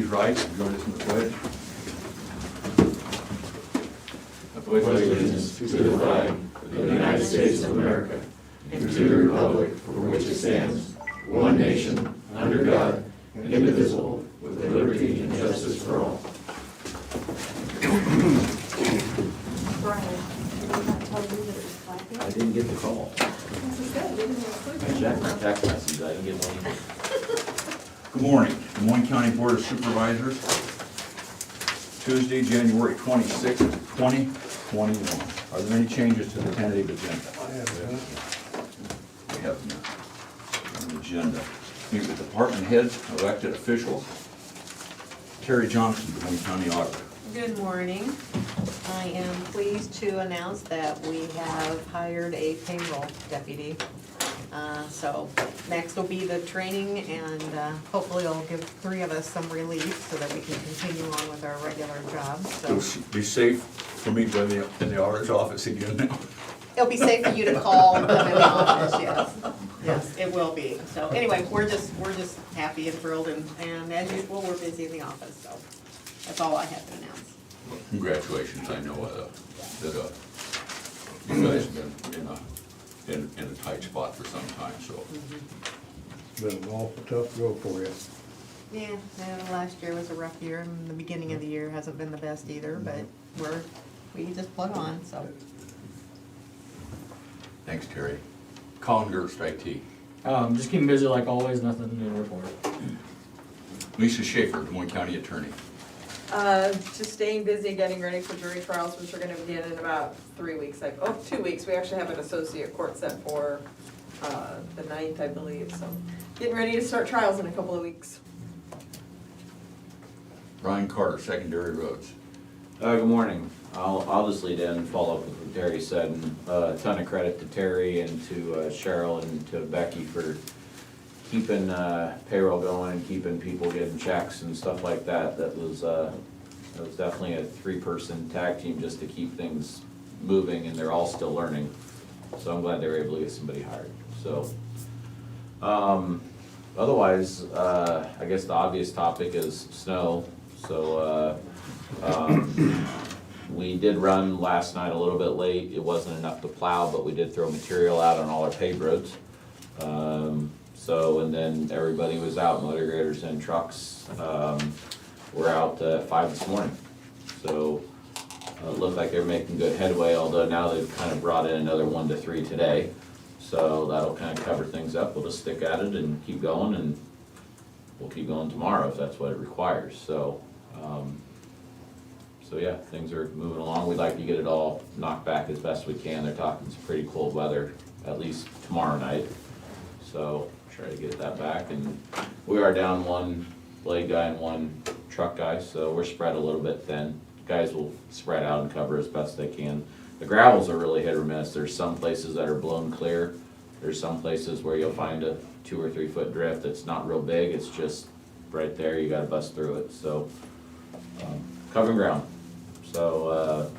rise and join us in the pledge. I pledge allegiance to the flag of the United States of America and to the republic for which it stands, one nation, under God, indivisible, with liberty and justice for all. Brian, did I not tell you that it was clapping? I didn't get the call. This is good, we didn't include I it. checked my text message, I didn't get one. Good morning, Des Moines County Board of Supervisors, Tuesday, January 26th, 2021. Are there any changes to the tentative agenda? We have an agenda. Meet with department heads, elected officials. Terry Johnson, Des Moines County Auditor. Good morning. I am pleased to announce that we have hired a payroll deputy. So next will be the training, and hopefully it'll give 3 of us some relief so that we can continue on with our regular jobs. So It'll be safe for me to be in the auditor's office again now. it'll be safe for you to call and come in the office, yes. Yes, it will be. So anyway, we're just happy and thrilled, and as usual, we're busy in the office, so that's all I have to announce. Well, congratulations, I know that you guys have been in a tight spot for some time, so. Been an awful tough go for you. Yeah, no, last year was a rough year, and the beginning of the year hasn't been the best either, but we just plug on, so. Thanks, Terry. Colin Gerst, IT. Just keeping busy like always, nothing new to report. Lisa Schaefer, Des Moines County Attorney. Just staying busy, getting ready for jury trials, which are gonna begin in about 3 weeks, 2 weeks. We actually have an associate court set for, the 9th, I believe, so. Getting ready to start trials in a couple of weeks. Brian Carter, Secondary Roads. Good morning. I'll just lead in and follow up with what Terry said, and a ton of credit to Terry and to Cheryl and to Becky for keeping payroll going and keeping people getting checks and stuff like that. That was definitely a 3-person tag team just to keep things moving, and they're all still learning. So I'm glad they were able to get somebody hired. So otherwise, I guess the obvious topic is snow. So we did run last night a little bit late. It wasn't enough to plow, but we did throw material out on all our paved roads. And then everybody was out, motor graders and trucks. We're out at 5 this morning. So it looked like they're making good headway, although now they've kind of brought in another 1 to 3 today. So that'll kind of cover things up. We'll just stick at it and keep going, and we'll keep going tomorrow if that's what it requires. So yeah, things are moving along. We'd like to get it all knocked back as best we can. They're talking some pretty cold weather, at least tomorrow night. So try to get that back, and we are down 1 blade guy and 1 truck guy, so we're spread a little bit thin. Guys will spread out and cover as best they can. The gravels are really hit or miss. There's some places that are blown clear. There's some places where you'll find a 2 or 3 foot drift that's not real big. It's just right there. You gotta bust through it. So covering ground. So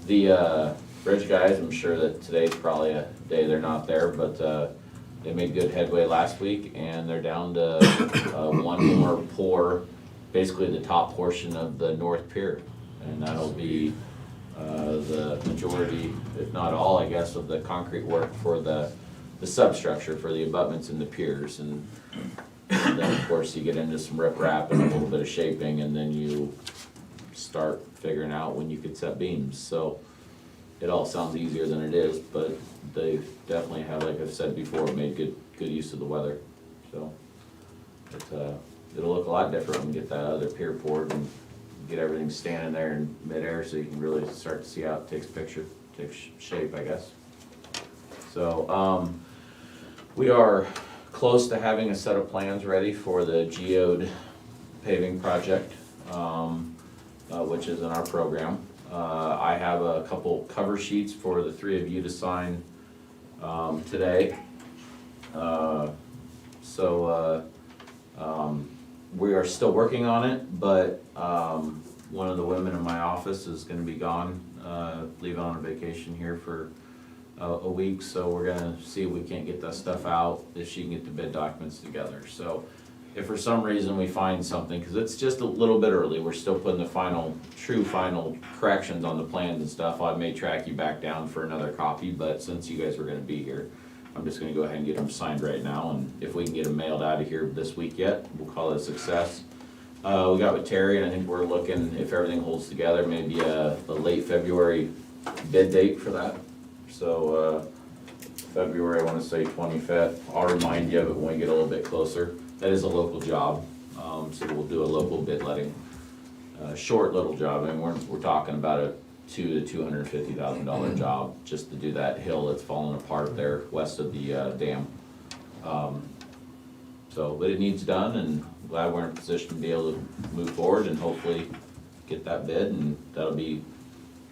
the bridge guys, I'm sure that today's probably a day they're not there, but they made good headway last week, and they're down to 1 more pour, basically the top portion of the north pier, and that'll be the majority, if not all, I guess, of the concrete work for the substructure for the abutments and the piers. And then of course you get into some riprap and a little bit of shaping, and then you start figuring out when you could set beams. So it all sounds easier than it is, but they definitely have, like I've said before, made good use of the weather. So it'll look a lot different when we get that other pier poured and get everything standing there in midair, so you can really start to see how it takes shape, I guess. So we are close to having a set of plans ready for the geode paving project, which is in our program. I have a couple cover sheets for the 3 of you to sign today. We are still working on it, but one of the women in my office is going to be gone, leaving on a vacation here for a week, so we're gonna see if we can't get that stuff out, if she can get the bid documents together. So if for some reason we find something, because it's just a little bit early, we're still putting the final corrections on the plans and stuff, I may track you back down for another copy, but since you guys were gonna be here, I'm just gonna go ahead and get them signed right now, and if we can get them mailed out of here this week yet, we'll call it a success. We got with Terry, and I think we're looking, if everything holds together, maybe a late February bid date for that. So, February, I wanna say 25th, I'll remind you of it when we get a little bit closer. That is a local job, so we'll do a local bid letting. Short little job, I mean, we're talking about a $200,000 to $250,000 job, just to do that hill that's falling apart there west of the dam. So, but it needs done, and glad we're in a position to be able to move forward and hopefully get that bid, and that'll be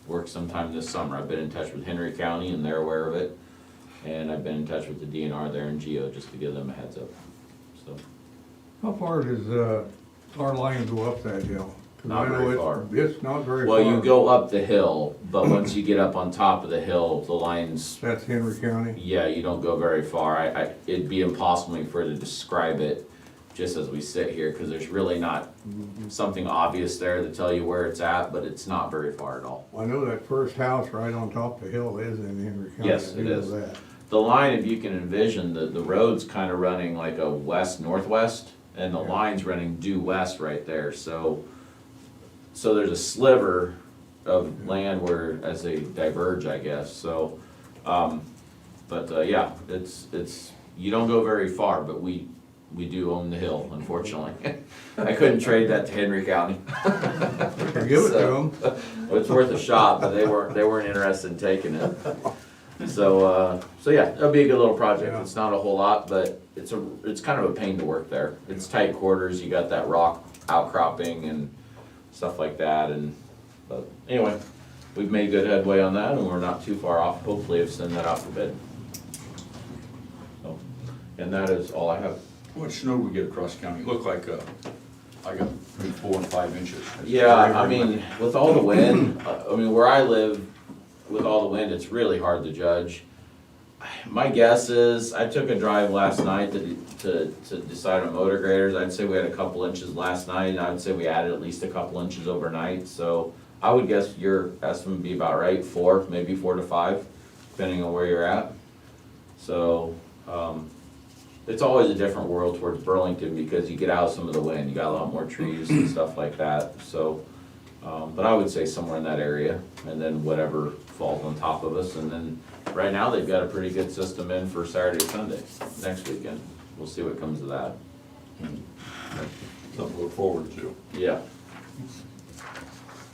work sometime this summer. I've been in touch with Henry County, and they're aware of it, and I've been in touch with the DNR there in Geo, just to give them a heads up, so. How far does, our line go up that hill? 'Cause Not I know very it- far. It's not very far. Well, you go up the hill, but once you get up on top of the hill, the lines, That's Henry County? yeah, you don't go very far. It'd be impossible for to describe it just as we sit here, because there's really not something obvious there to tell you where it's at, but it's not very far at all. I know that first house right on top of the hill is in Henry County. Yes, I it do know is. that. The line, if you can envision, the road's kind of running like a west-northwest, and the Yeah. line's running due-west right there, so there's a sliver of land where, as they diverge, I guess, so, yeah, it's, you don't go very far, but we do own the hill, unfortunately. I couldn't trade that to Henry County. Give it to So- them. It's worth a shot, but they weren't interested in taking it. So yeah, it'll be a good little project. Yeah. It's not a whole lot, but it's kind of a pain to work there. It's tight quarters, you got that rock outcropping and stuff like that, but anyway, we've made good headway on that, and we're not too far off, hopefully, of sending that out for bid. So, and that is all I have. What snow we get across the county? Look like, I got maybe 4 and 5 inches. Yeah, I mean, with all the wind, I mean, where I live, with all the wind, it's really hard to judge. My guess is, I took a drive last night to decide on motor graders. I'd say we had a couple inches last night, and I'd say we added at least a couple inches overnight. So I would guess your estimate would be about right, 4, maybe 4 to 5, depending on where you're at. So, it's always a different world towards Burlington, because you get out of some of the wind, you got a lot more trees and stuff like that, so. But I would say somewhere in that area, and then whatever falls on top of us, and then right now they've got a pretty good system in for Saturday, Sunday, next weekend. We'll see what comes of that. Something to look forward to. Yeah.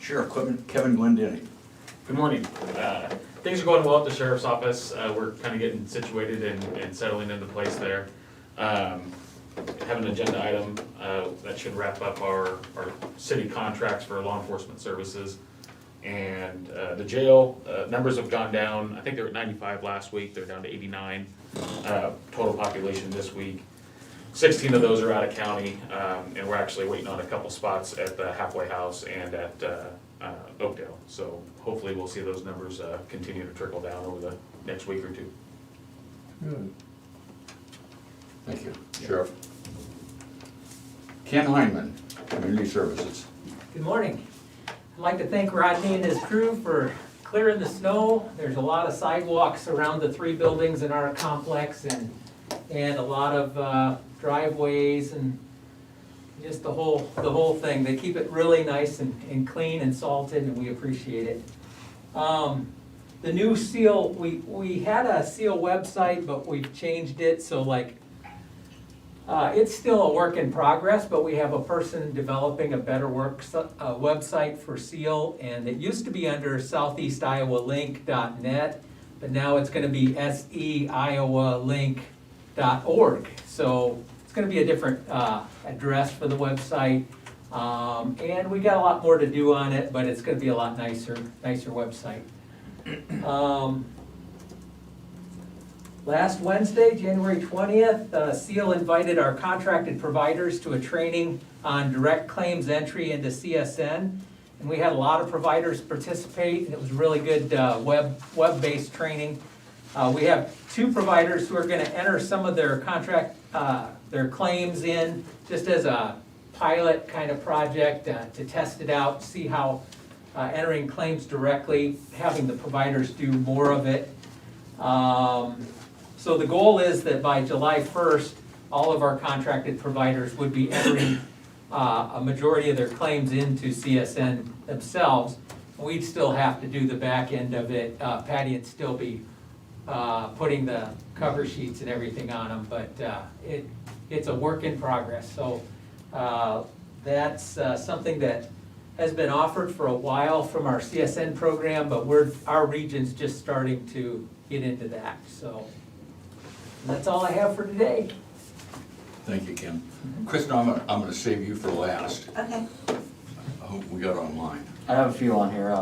Sheriff Kevin Glendinning. Good morning. Things are going well at the sheriff's office. We're kind of getting situated and settling into place there. Have an agenda item that should wrap up our city contracts for law enforcement services. And the jail numbers have gone down. I think they were at 95 last week. They're down to 89 total population this week. 16 of those are out of county, and we're actually waiting on a couple spots at the halfway house and at Oakdale. So hopefully we'll see those numbers continue to trickle down over the next week or two. Good. Thank you. Sheriff. Ken Heineman, Community Services. Good morning. I'd like to thank Rodney and his crew for clearing the snow. There's a lot of sidewalks around the 3 buildings in our complex, and a lot of driveways, and just the whole thing. They keep it really nice and clean and salted, and we appreciate it. The new seal, we had a seal website, but we've changed it, so like, it's still a work in progress, but we have a person developing a better website for seal, and it used to be under southeastiowalink.net, but now it's gonna be SEiowalink.org. So it's gonna be a different address for the website, and we got a lot more to do on it, but it's gonna be a lot nicer website. Last Wednesday, January 20th, SEAL invited our contracted providers to a training on direct claims entry into CSN. And we had a lot of providers participate, and it was really good web-based training. We have 2 providers who are gonna enter some of their their claims in just as a pilot kind of project to test it out, see how entering claims directly, having the providers do more of it. So the goal is that by July 1st, all of our contracted providers would be entering a majority of their claims into CSN themselves. We'd still have to do the back end of it. Patty would still be putting the cover sheets and everything on them, but it's a work in progress. So that's something that has been offered for a while from our CSN program, but our region's just starting to get into that. So that's all I have for today. Thank you, Kim. Kristen, I'm gonna save you for last. Okay. I hope we got online. I have a few on here.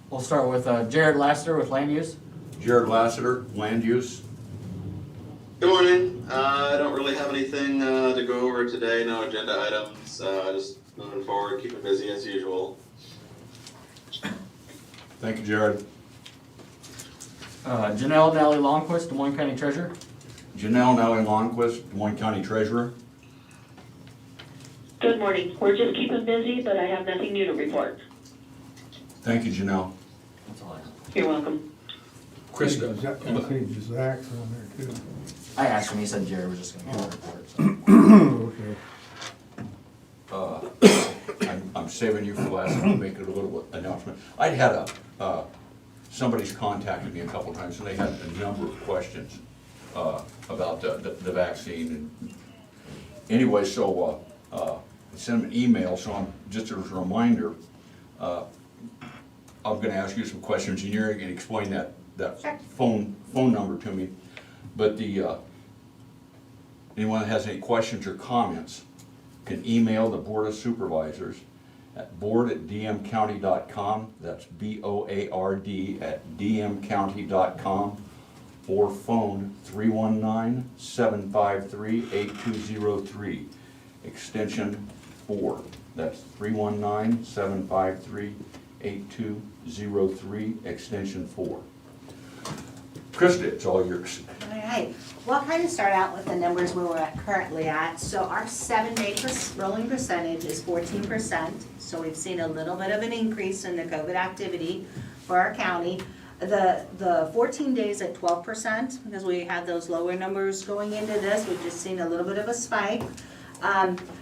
We'll start with Jared Lassiter with land use. Jared Lassiter, land use. Good morning. I don't really have anything to go over today, no agenda items. Just moving forward, keeping busy as usual. Thank you, Jared. Janelle Nally Longquist, Des Moines County Treasurer. Janelle Nellie Longquist, Des Moines County Treasurer. Good morning. We're just keeping busy, but I have nothing new to report. Thank you, Janelle. That's all I have. You're welcome. Krista. I think Zach's on there too. I asked him, he said Jared was just gonna give a report, so. Okay. I'm saving you for last, and I'll make it a little announcement. I'd had somebody's contacted me a couple times, and they had a number of questions about the vaccine. And anyway, so I sent them an email, so I'm, just as a reminder, I'm gonna ask you some questions, and you're gonna explain that phone number to me. But anyone that has any questions or comments can email the Board of Supervisors at board@dmcounty.com. That's BOARD@dmcounty.com, or phone 319-753-8203, extension 4. That's 319-753-8203, extension 4. Krista, it's all yours. All right, well, I'll kind of start out with the numbers where we're currently at. So our 7-day rolling percentage is 14%. So we've seen a little bit of an increase in the COVID activity for our county. The 14 days at 12%, because we had those lower numbers going into this. We've just seen a little bit of a spike.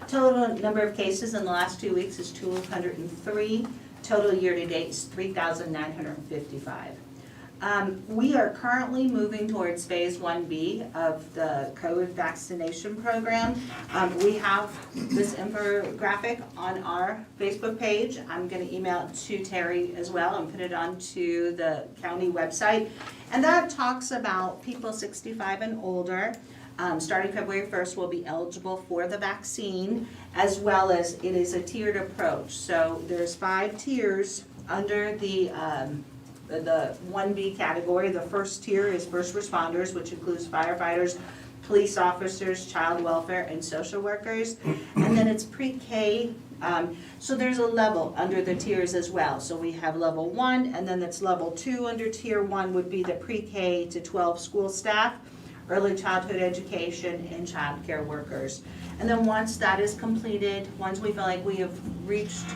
Total number of cases in the last 2 weeks is 203. Total year-to-date is 3,955. We are currently moving towards phase 1B of the COVID vaccination program. We have this infographic on our Facebook page. I'm gonna email it to Terry as well and put it onto the county website. And that talks about people 65 and older. Starting February 1st will be eligible for the vaccine, as well as it is a tiered approach. So there's 5 tiers under the 1B category. The first tier is first responders, which includes firefighters, police officers, child welfare, and social workers. And then it's pre-K. So there's a level under the tiers as well. So we have level 1, and then it's level 2 under tier 1 would be the pre-K to 12 school staff, early childhood education, and child care workers. And then once that is completed, once we feel like we have reached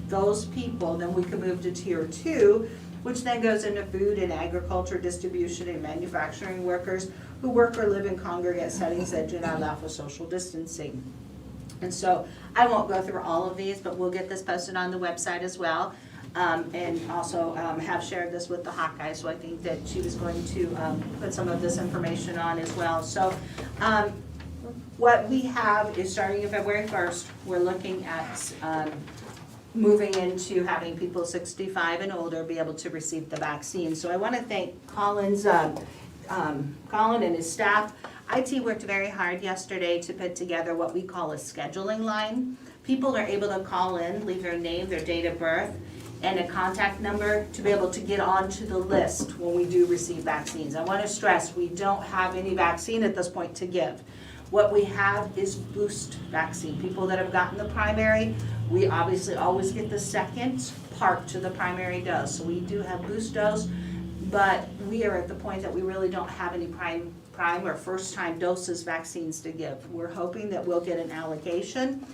those people, then we can move to tier 2, which then goes into food and agriculture distribution and manufacturing workers who work or live in congregate settings that do not allow for social distancing. And so I won't go through all of these, but we'll get this posted on the website as well. And also have shared this with the Hawkeye, so I think that she was going to put some of this information on as well. So what we have is starting in February 1st, we're looking at moving into having people 65 and older be able to receive the vaccine. So I want to thank Colin and his staff. IT worked very hard yesterday to put together what we call a scheduling line. People are able to call in, leave their name, their date of birth, and a contact number to be able to get onto the list when we do receive vaccines. I want to stress, we don't have any vaccine at this point to give. What we have is boost vaccine. People that have gotten the primary, we obviously always get the second part to the primary dose. So we do have boost dose, but we are at the point that we really don't have any prime or first-time doses vaccines to give. We're hoping that we'll get an allocation.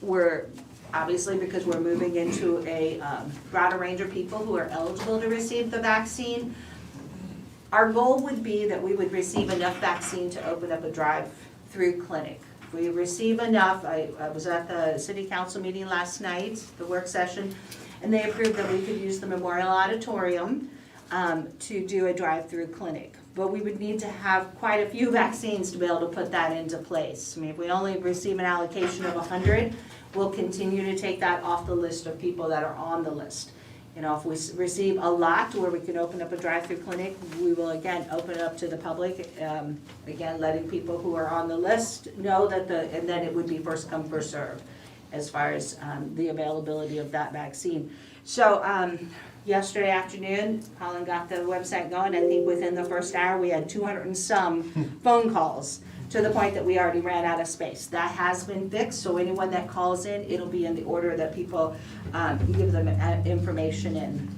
We're, obviously, because we're moving into a broader range of people who are eligible to receive the vaccine, our goal would be that we would receive enough vaccine to open up a drive-through clinic. If we receive enough, I was at the city council meeting last night, the work session, and they approved that we could use the Memorial Auditorium to do a drive-through clinic. But we would need to have quite a few vaccines to be able to put that into place. I mean, if we only receive an allocation of 100, we'll continue to take that off the list of people that are on the list. You know, if we receive a lot where we can open up a drive-through clinic, we will again open it up to the public, again, letting people who are on the list know that and then it would be first come, first served as far as the availability of that vaccine. So yesterday afternoon, Colin got the website going. I think within the first hour, we had 200 and some phone calls to the point that we already ran out of space. That has been fixed, so anyone that calls in, it'll be in the order that people give them information in.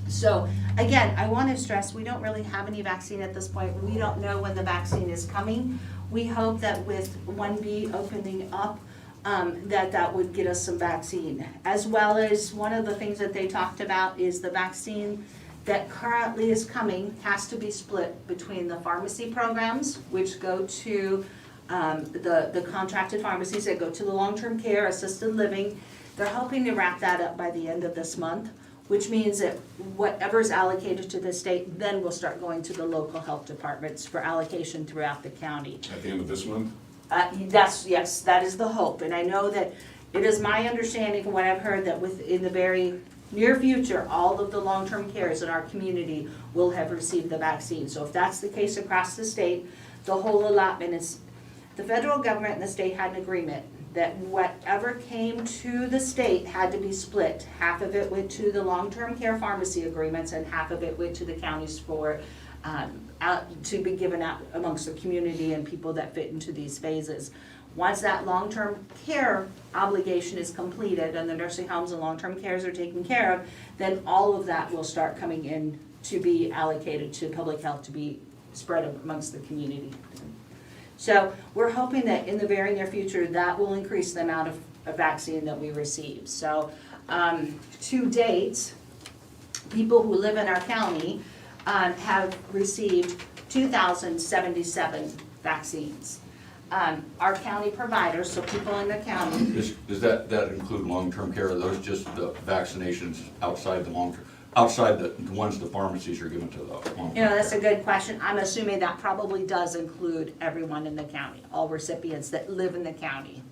So again, I want to stress, we don't really have any vaccine at this point. We don't know when the vaccine is coming. We hope that with 1B opening up, that would get us some vaccine. As well as one of the things that they talked about is the vaccine that currently is coming has to be split between the pharmacy programs, which go to the contracted pharmacies that go to the long-term care, assisted living. They're hoping to wrap that up by the end of this month, which means that whatever's allocated to the state then will start going to the local health departments for allocation throughout the county. At the end of this month? Yes, that is the hope, and I know that it is my understanding from what I've heard that within the very near future, all of the long-term cares in our community will have received the vaccine. So if that's the case across the state, the whole allotment is, the federal government and the state had an agreement that whatever came to the state had to be split. Half of it went to the long-term care pharmacy agreements and half of it went to the counties for to be given out amongst the community and people that fit into these phases. Once that long-term care obligation is completed and the nursing homes and long-term cares are taken care of, then all of that will start coming in to be allocated to public health to be spread amongst the community. So we're hoping that in the very near future that will increase the amount of vaccine that we receive. So to date, people who live in our county have received 2,077 vaccines. Our county providers, so people in the county. Does that include long-term care? Are those just the vaccinations outside the long-term, outside the ones the pharmacies are given to the long-term care? You know, that's a good question. I'm assuming that probably does include everyone in the county, all recipients that live in the county.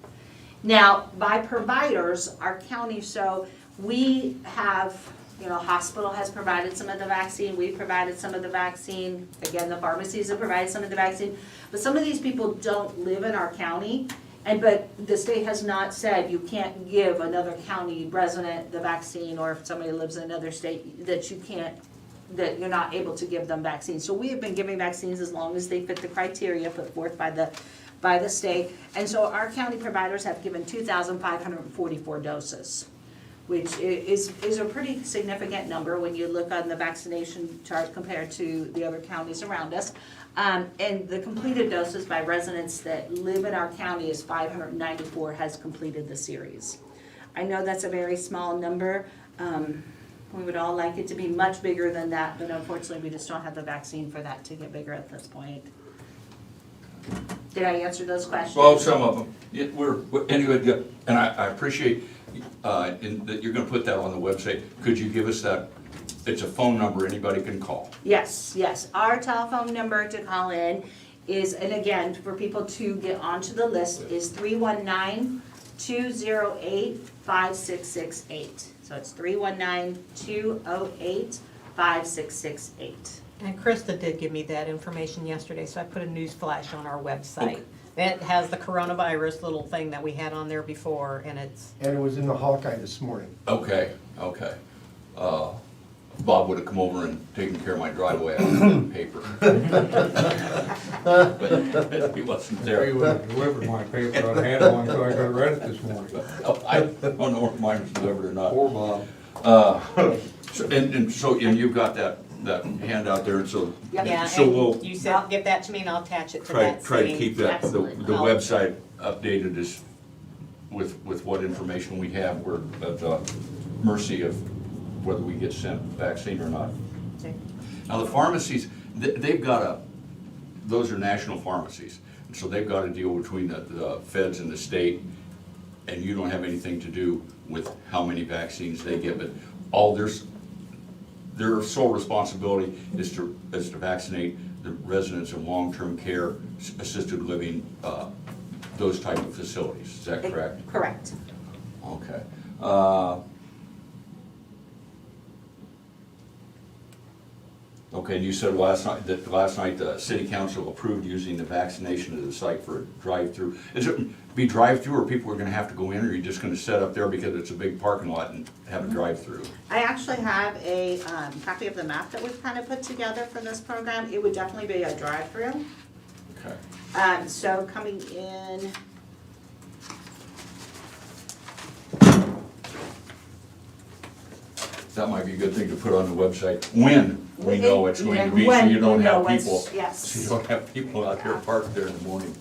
Now, by providers, our county, so we have, you know, hospital has provided some of the vaccine, we've provided some of the vaccine, again, the pharmacies have provided some of the vaccine, but some of these people don't live in our county, but the state has not said you can't give another county resident the vaccine, or if somebody lives in another state, that you can't, that you're not able to give them vaccines. So we have been giving vaccines as long as they fit the criteria put forth by the state, and so our county providers have given 2,544 doses. Which is a pretty significant number when you look on the vaccination chart compared to the other counties around us. And the completed doses by residents that live in our county is 594 has completed the series. I know that's a very small number. We would all like it to be much bigger than that, but unfortunately we just don't have the vaccine for that to get bigger at this point. Did I answer those questions? Well, some of them. Anyway, and I appreciate that you're gonna put that on the website. Could you give us that? It's a phone number anybody can call. Yes. Our telephone number to call in is, and again, for people to get onto the list, is 319-208-5668. So it's 319-208-5668. And Krista did give me that information yesterday, so I put a news flash on our website. It has the coronavirus little thing that we had on there before, and it's, And it was in the Hawkeye this morning. Okay. Bob would have come over and taken care of my driveway out of the paper. But he wasn't He there. would have delivered my paper, I had one, so I could have read it this morning. I don't know if mine was delivered or not. Poor Bob. So you've got that that handout there, and so, Yeah, so we'll and you said, give that to me and I'll attach it to that try to same. keep that, the Absolutely. website updated as, with what information we have. We're at the mercy of whether we get sent vaccine or not. Okay. Now, the pharmacies, they've got those are national pharmacies, and so they've got a deal between the feds and the state, and you don't have anything to do with how many vaccines they get, but their sole responsibility is to vaccinate the residents of long-term care, assisted living, those type of facilities. Is that correct? Correct. Okay. Okay, and you said last night the city council approved using the vaccination as a site for a drive-through. Is it be drive-through, or people are gonna have to go in, or are you just gonna set up there because it's a big parking lot and have a drive-through? I actually have a copy of the map that we've kind of put together for this program. It would definitely be a drive-through. Okay. So coming in, That might be a good thing to put on the website, when we know it's going to be, so when you don't we know have it's- people, yes. so you don't have people out there parked there in the morning.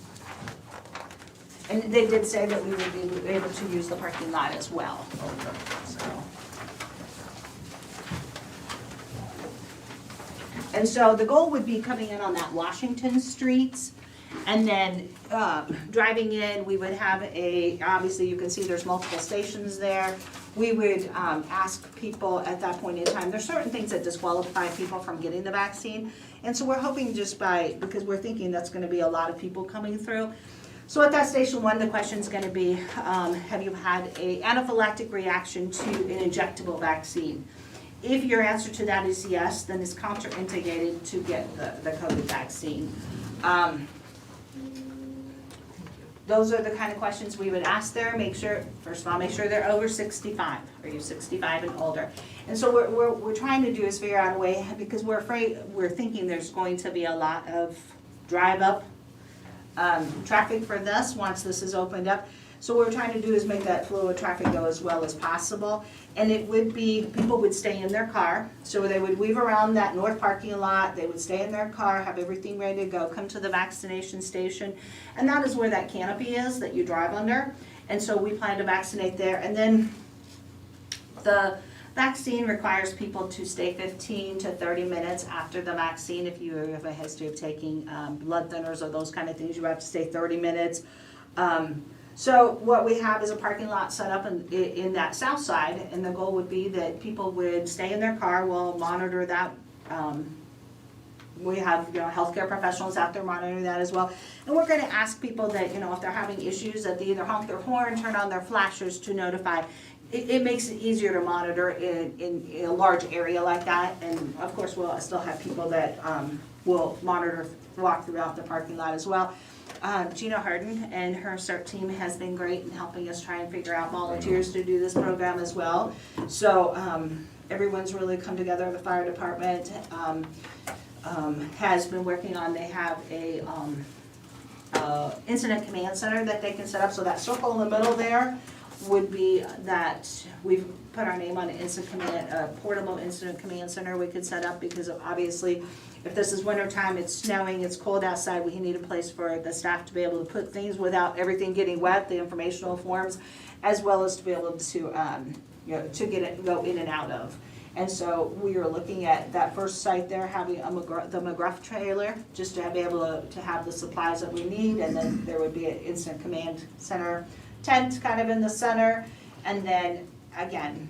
and they did say that we would be able to use the parking lot as well. Okay. So. And so the goal would be coming in on that Washington Street, and then driving in, we would have obviously you can see there's multiple stations there. We would ask people at that point in time, there's certain things that disqualify people from getting the vaccine. And so we're hoping because we're thinking that's gonna be a lot of people coming through. So at that station one, the question's gonna be, have you had an anaphylactic reaction to an injectable vaccine? If your answer to that is yes, then it's contraindicated to get the COVID vaccine. Those are the kind of questions we would ask there. First of all, make sure they're over 65. Are you 65 and older? And so we're trying to do is figure out a way, because we're thinking there's going to be a lot of drive-up traffic for this once this is opened up. So what we're trying to do is make that flow of traffic go as well as possible. And it would be, people would stay in their car. So they would weave around that north parking lot, they would stay in their car, have everything ready to go, come to the vaccination station. And that is where that canopy is that you drive under. And so we plan to vaccinate there. And then the vaccine requires people to stay 15 to 30 minutes after the vaccine. If you have a history of taking blood thinners or those kind of things, you have to stay 30 minutes. So what we have is a parking lot set up in that south side, and the goal would be that people would stay in their car. We'll monitor that. We have, healthcare professionals out there monitoring that as well. And we're gonna ask people that, if they're having issues, that they either honk their horn, turn on their flashers to notify. It makes it easier to monitor in a large area like that. And of course, we'll still have people that will walk throughout the parking lot as well. Gina Harden and her CERT team has been great in helping us try and figure out volunteers to do this program as well. So everyone's really come together. The fire department has been working on, they have a incident command center that they can set up. So that circle in the middle there would be that we've put our name on an a portable incident command center we could set up, because obviously if this is winter time, it's snowing, it's cold outside, we need a place for the staff to be able to put things without everything getting wet, the informational forms, as well as to be able to go in and out of. And so we are looking at that first site there, having the McGruff trailer, just to be able to have the supplies that we need, and then there would be an incident command center tent kind of in the center, and then again,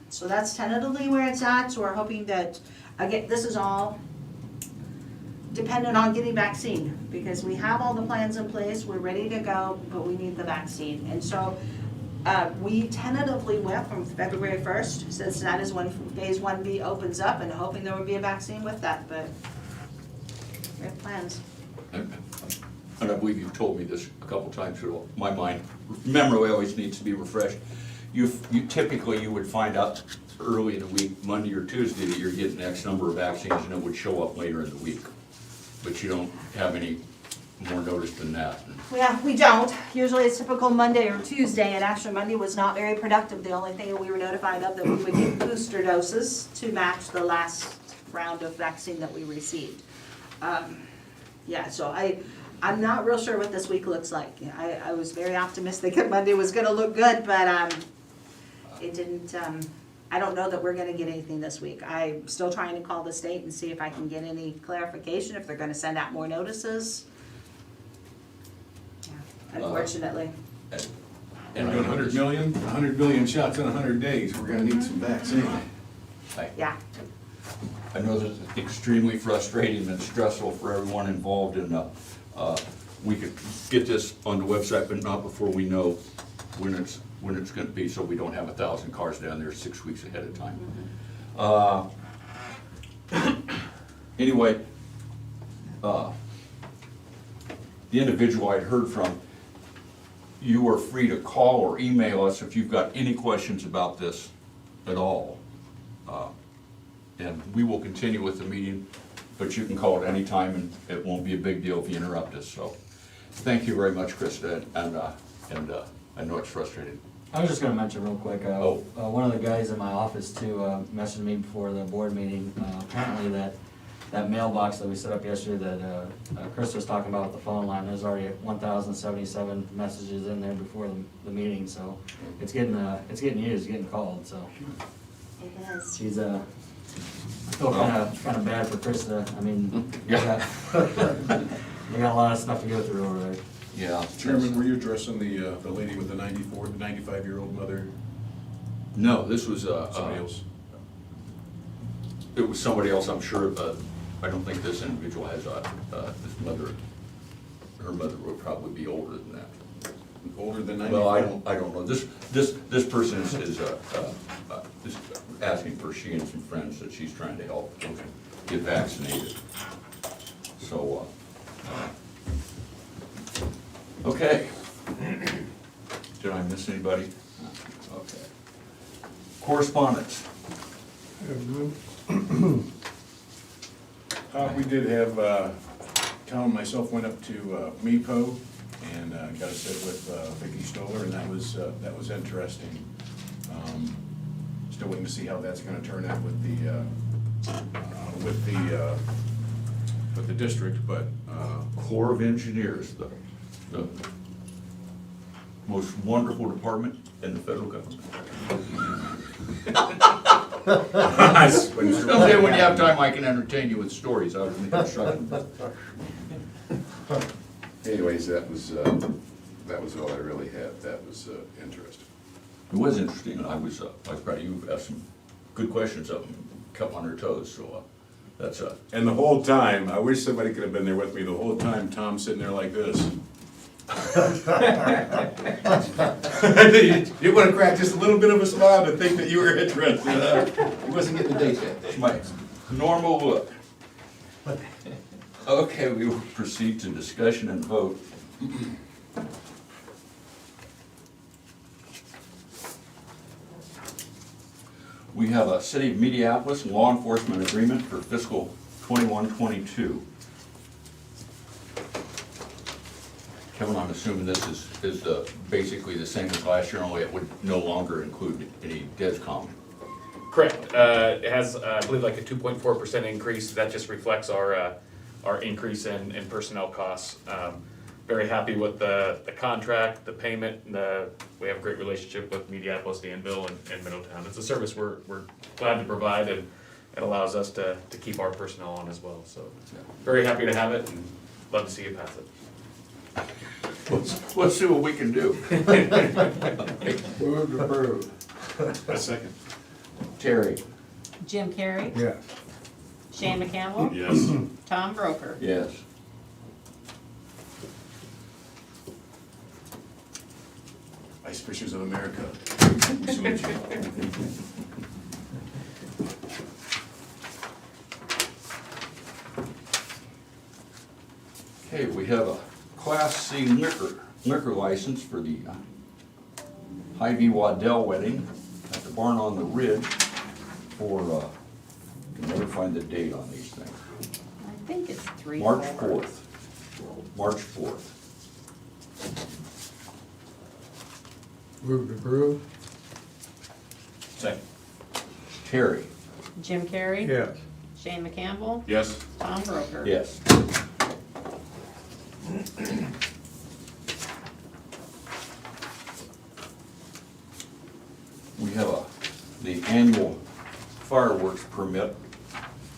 so that's tentatively where it's at. So we're hoping that, again, this is all dependent on getting vaccine, because we have all the plans in place, we're ready to go, but we need the vaccine. And so we tentatively went from February 1st, since that is when phase 1B opens up, and hoping there would be a vaccine with that, but we have plans. And I believe you've told me this a couple times, so my memory always needs to be refreshed. You typically, you would find out early in the week, Monday or Tuesday, that you're getting X number of vaccines, and it would show up later in the week. But you don't have any more notice than that. Yeah, we don't. Usually it's typical Monday or Tuesday, and actually Monday was not very productive. The only thing we were notified of that we would get booster doses to match the last round of vaccine that we received. Yeah, so I'm not real sure what this week looks like. I was very optimistic that Monday was gonna look good, but it didn't, I don't know that we're gonna get anything this week. I'm still trying to call the state and see if I can get any clarification, if they're gonna send out more notices. Yeah, unfortunately. And Doing 100 million shots in 100 days, we're gonna need some vaccine. Yeah, I know this is extremely frustrating and stressful for everyone involved, and we could get this on the website, but not before we know when it's gonna be, so we don't have 1,000 cars down there 6 weeks ahead of time. Anyway, the individual I'd heard from, you are free to call or email us if you've got any questions about this at all. And we will continue with the meeting, but you can call at any time, and it won't be a big deal if you interrupt us. So, thank you very much, Krista, and I know it's frustrating. I was just gonna mention real quick, Oh. one of the guys in my office too, messaged me before the board meeting, apparently that mailbox that we set up yesterday that, Chris was talking about with the phone line, there's already 1,077 messages in there before the meeting, so it's getting used, getting called, so. it is. She's, I feel kinda bad for Krista, I mean, they got a lot of stuff to go through over there. Yeah. Chairman, were you addressing the lady with the 95-year-old mother? No, this was Somebody else? It was somebody else, I'm sure, but I don't think this individual has this mother. Her mother would probably be older than that. Older than 95? Well, I don't know. This person is asking for she and some friends that she's trying to help get vaccinated. So, okay. Did I miss anybody? Okay. Correspondence. We did have, Tom and myself went up to MePo and got to sit with Vicki Stoller, and that was interesting. Still waiting to see how that's gonna turn out with the district, but. Corps of Engineers, the most wonderful department in the federal government. Someday when you have time, I can entertain you with stories out of the construction. Anyways, that was all I really had. That was interesting. It was interesting, and I was proud of you. You asked some good questions of them, kept on her toes, so that's And the whole time, I wish somebody could have been there with me, the whole time Tom's sitting there like this. You want to crack just a little bit of a smile to think that you were interested. He wasn't getting the date that day. my normal look. Okay, we will proceed to discussion and vote. We have a City of Mediapolis law enforcement agreement for fiscal 21-22. Kevin, I'm assuming this is basically the same as last year, only it would no longer include any DESCOM. Correct. It has, I believe, like a 2.4% increase. That just reflects our increase in personnel costs. Very happy with the contract, the payment, we have a great relationship with Mediapolis, Danville, and Middletown. It's a service we're glad to provide, and it allows us to keep our personnel on as well. So very happy to have it, and love to see you pass it. Let's see what we can do. Move to approve. A second. Terry? Jim Carrey, Yes. Shane McCampbell, Yes. Tom Broker. Yes. Ice Fishers of America. Salute you. Okay, we have a Class C liquor license for the Hy-Vee Waddell wedding at the Barn on the Ridge for, I can never find the date on these things. I think it's 3/4. March 4th. March 4th. Move to approve. Second. Terry? Jim Carrey, Yes. Shane McCampbell, Yes. Tom Broker. Yes. We have the annual fireworks permit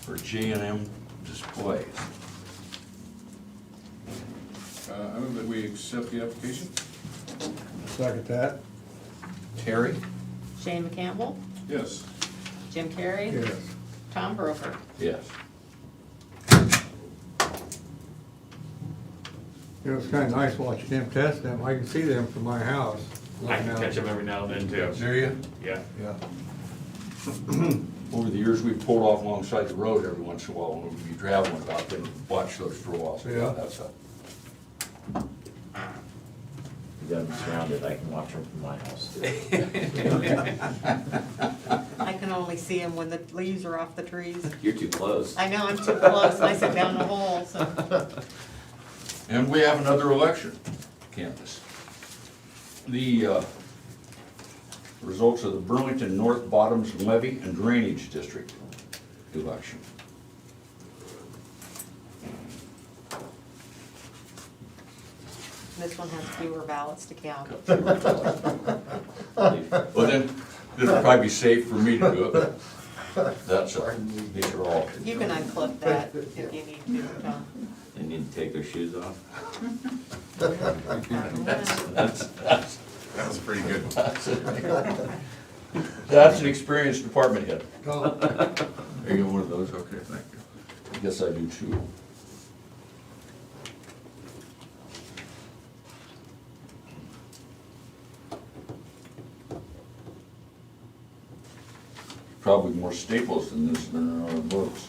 for J&M displays. I move that we accept the application. Second that. Terry? Shane McCampbell, Yes. Jim Carrey, Yes. Tom Broker. Yes. You know, it's kinda nice watching them test them. I can see them from my house. I can catch them every now and then too. Do you? Yeah. Yeah. Over the years, we've pulled off alongside the road every once in a while when we'd be traveling about and watch those for a while. So Yeah. that's a, You got them surrounded, I can watch them from my house too. I can only see them when the leaves are off the trees. You're too close. I know, I'm too close, and I sit down the hole, so. and we have another election canvas. The results of the Burlington North Bottoms Levy and Drainage District election. This one has fewer ballots to count. Well, then, it'll probably be safe for me to do it, but that's, these are all. You can unclip that if you need to, Tom. They need to take their shoes off. That's That was pretty good. That's an experienced department head. Tom, Are you one of those? Okay, thank you. I guess I do too. Probably more staples than this than there are books.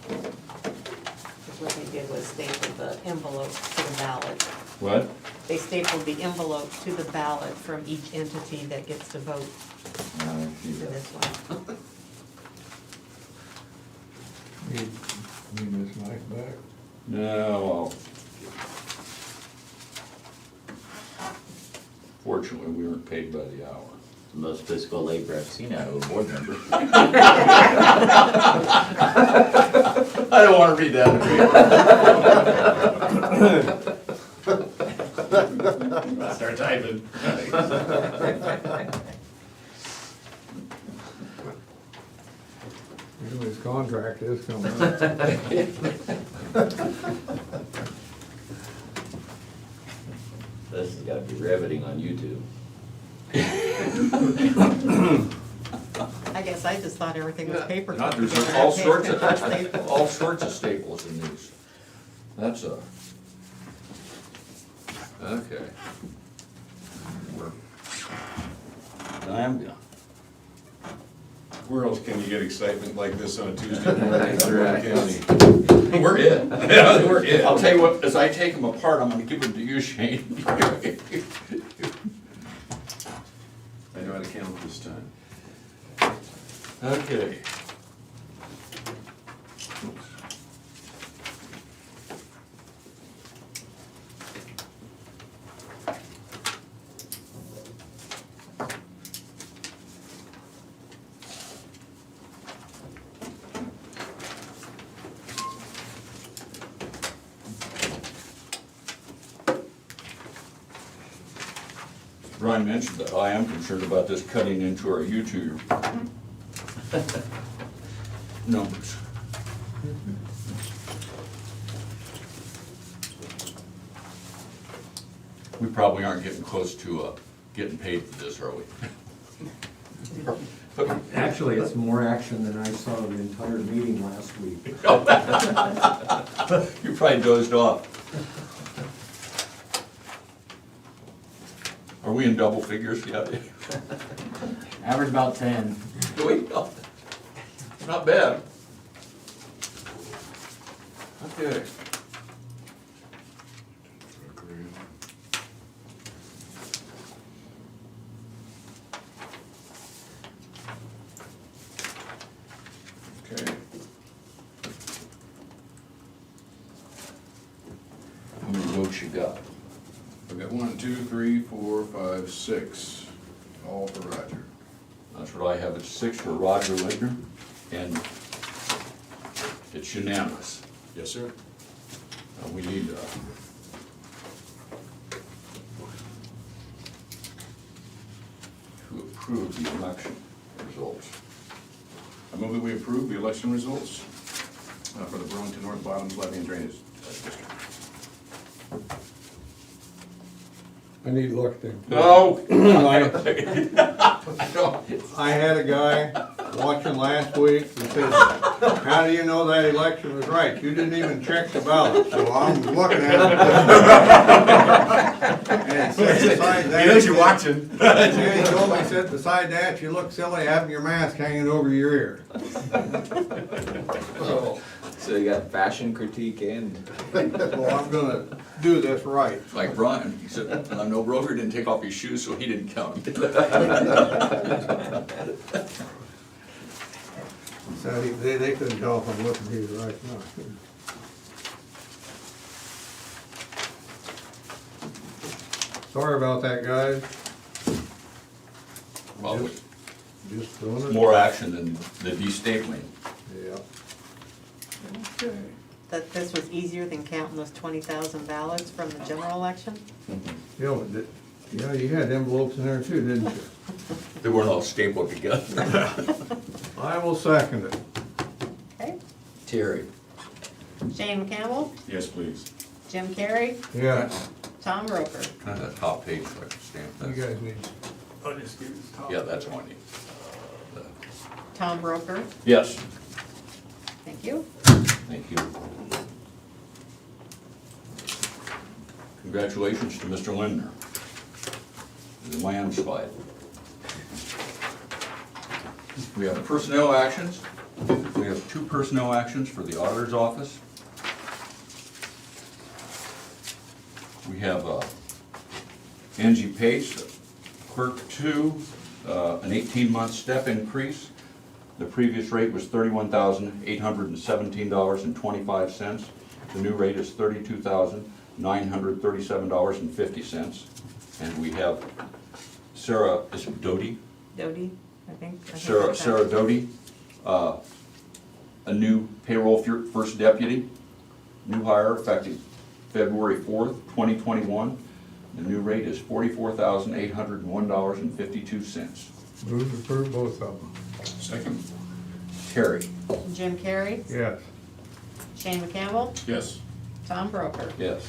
Because what they did was staple the envelope to the ballot. What? They stapled the envelope to the ballot from each entity that gets to vote for this one. need this knife back. No, well. Fortunately, we weren't paid by the hour. The most physical labor I've seen out of a board member. I don't wanna read that in the paper. Start typing. You know, his contract is coming up. This has gotta be riveting on YouTube. I guess I just thought everything was paper. Not, clipped there's together. all I paid sorts attention to staples. of, all sorts of staples in these. That's a. Okay. I'm done. Where else can you get excitement like this on a Tuesday morning? That's right. County. We're in. Yeah, we're in. I'll tell you what, as I take them apart, I'm gonna give them to you, Shane. I know how to count this time. Okay. Brian mentioned that I am concerned about this cutting into our YouTube numbers. We probably aren't getting close to getting paid for this, are we? Actually, it's more action than I saw the entire meeting last week. You probably dozed off. Are we in double figures yet? Average about 10. Do we? Oh, not bad. Okay. Okay. you got? I've got 1, 2, 3, 4, 5, 6, all for Roger. That's what I have, it's 6 for Roger Lindner, and it's unanimous. Yes, sir. We need, to approve the election results. I move that we approve the election results for the Burlington North Bottoms Levy and Drainage District. I need to look at them. No. I had a guy watching last week, he said, how do you know that election was right? You didn't even check the ballot, so I'm looking at it. And it said beside that. He knows you're watching. And he told me, he said, beside that, you look silly having your mask hanging over your ear. So you got fashion critique and. Well, I'm gonna do this right. Like Brian, he said, no Brover didn't take off his shoes, so he didn't count. So they couldn't tell if I'm looking at it right now. Sorry about that, guys. Well, Just doing it. more action than the de-stapling. Yeah. Okay. That this was easier than counting those 20,000 ballots from the general election? Yeah, you had envelopes in there too, didn't you? They weren't all stapled together. I will second it. Okay. Terry. Shane McCampbell, Yes, please. Jim Carrey, Yeah. Tom Roker. Kind of that top page so I can stamp You that. guys need, I'll just give this top. Yeah, that's what I need. Tom Roker, Yes, thank you. thank you. Congratulations to Mr. Lindner. The landslide. We have personnel actions. We have 2 personnel actions for the auditor's office. We have Angie Pace, clerk 2, an 18-month step increase. The previous rate was $31,817.25. The new rate is $32,937.50. And we have Sarah, is it Doty? Doty, I think. Sarah Doty, a new payroll first deputy, new hire effective February 4th, 2021. The new rate is $44,801.52. Move to approve both of them. Second. Terry. Jim Carrey, Yes. Shane McCampbell, Yes. Tom Roker. Yes.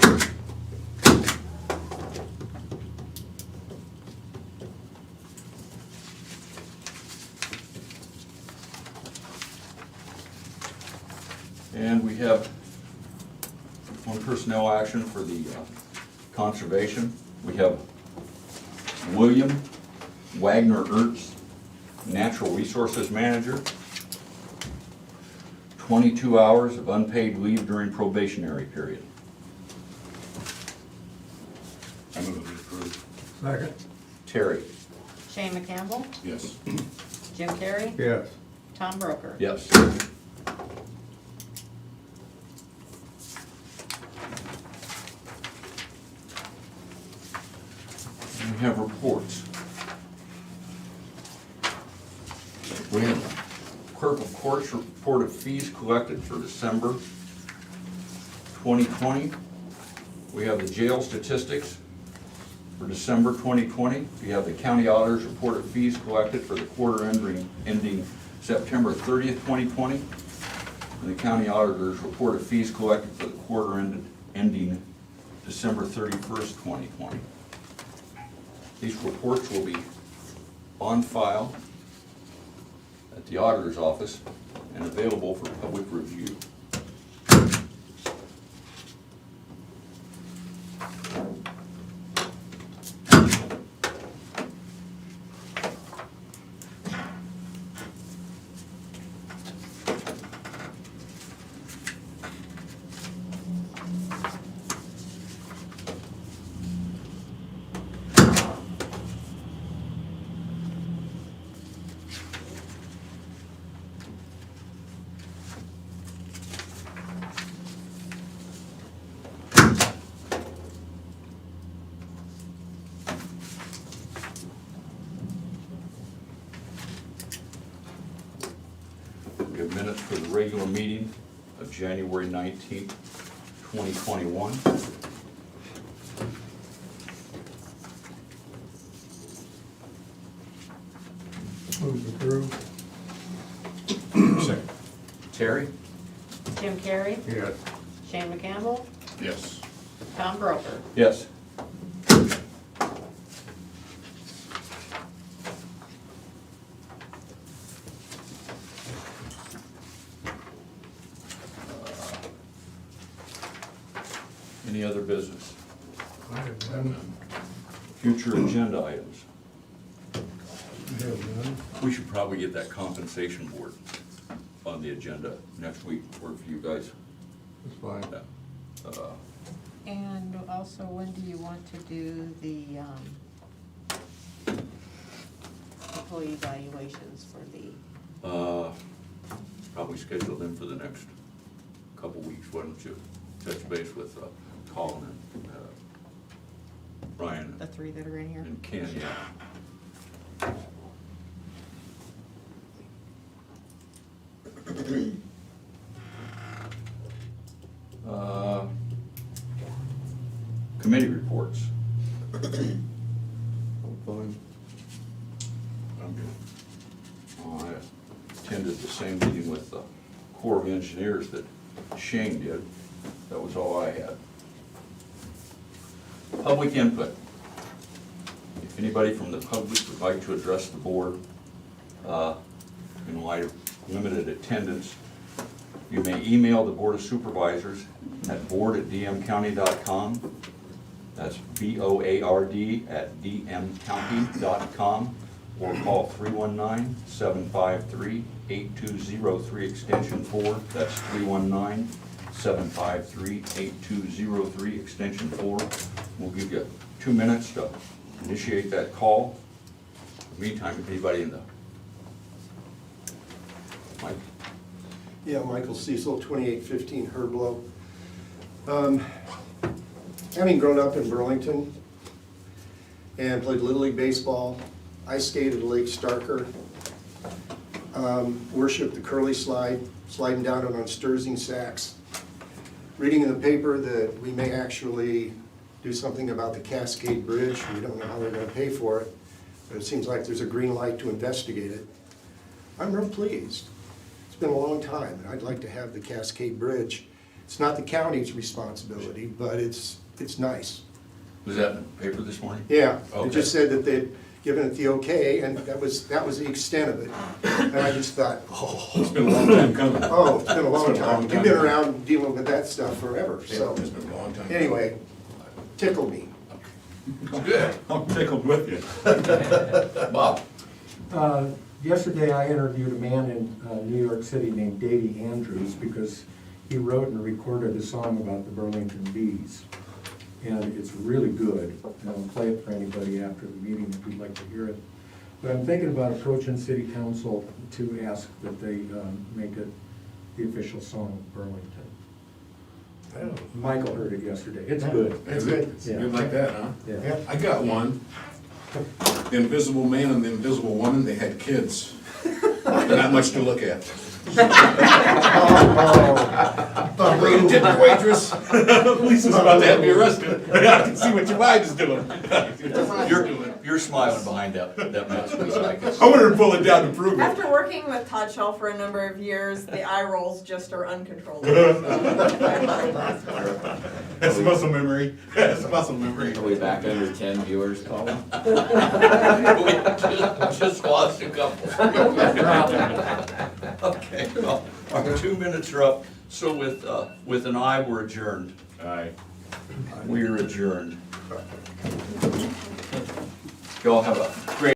And we have one personnel action for the conservation. We have William Wagner Ertz, Natural Resources Manager, 22 hours of unpaid leave during probationary period. I move that we approve. Second? Terry. Shane McCampbell, Yes. Jim Carrey, Yes. Tom Roker. Yes. We have reports. We have clerk of courts report of fees collected for December 2020. We have the jail statistics for December 2020. We have the county auditor's report of fees collected for the quarter ending September 30th, 2020. And the county auditor's report of fees collected for the quarter ending December 31st, 2020. These reports will be on file at the auditor's office and available for public review. We have minutes for the regular meeting of January 19th, 2021. Move approved. Second. Terry? Jim Carrey, Yes. Shane McCampbell, Yes. Tom Broker. Yes. Any other business? I have none. Future agenda items? I have none. We should probably get that compensation board on the agenda next week, work for you guys. That's fine. Uh, And also, when do you want to do the employee evaluations for the, Probably schedule them for the next couple weeks, why don't you touch base with Colin and Brian the three that are in here? and Ken, yeah. Committee reports. Fine. I'm good. Oh, I attended the same meeting with the Corps of Engineers that Shane did. That was all I had. Public input. If anybody from the public would like to address the board, in light of limited attendance, you may email the Board of Supervisors at board@dmcounty.com. That's BOARD@dmcounty.com, or call 319-753-8203 extension 4. That's 319-753-8203 extension 4. We'll give you 2 minutes to initiate that call. In the meantime, if anybody in the, Mike? Yeah, Michael Cecil, 2815 Herblow. Having grown up in Burlington and played Little League Baseball, I skated at Lake Starker, worshiped the curly slide, sliding down it on Sturzing sacks, reading in the paper that we may actually do something about the Cascade Bridge. We don't know how they're gonna pay for it, but it seems like there's a green light to investigate it. I'm real pleased. It's been a long time, and I'd like to have the Cascade Bridge. It's not the county's responsibility, but it's nice. Was that in the paper this morning? Yeah, it Okay. just said that they'd given it the okay, and that was the extent of it. And I just thought, It's been a long time coming. oh, it's been a long It's been a long time. time. You've been around dealing with that stuff forever, so. It's been a long time. Anyway, tickle me. Good. I'm tickled with you. Bob? Yesterday, I interviewed a man in New York City named Davey Andrews because he wrote and recorded a song about the Burlington Bees. And it's really good, and I'll play it for anybody after the meeting if you'd like to hear it. But I'm thinking about approaching city council to ask that they make it the official song of Burlington. Michael heard it yesterday, it's good. It's good. Yeah. Good like that, huh? Yeah. I got one. The Invisible Man and the Invisible Woman, they had kids. Not much to look at. Tipping waitress. Lisa's about to have me arrested. I can see what your mind is doing. You're smiling behind that mask, Lisa, I can see. I wanted to pull it down to prove it. After working with Todd Shaw for a number of years, the eye rolls just are uncontrollable. That's muscle memory. That's muscle memory. Are we back under 10 viewers, Colin? We just lost a couple. Okay, well, our 2 minutes are up, so with an aye, we're adjourned. Aye. We are adjourned. Y'all have a great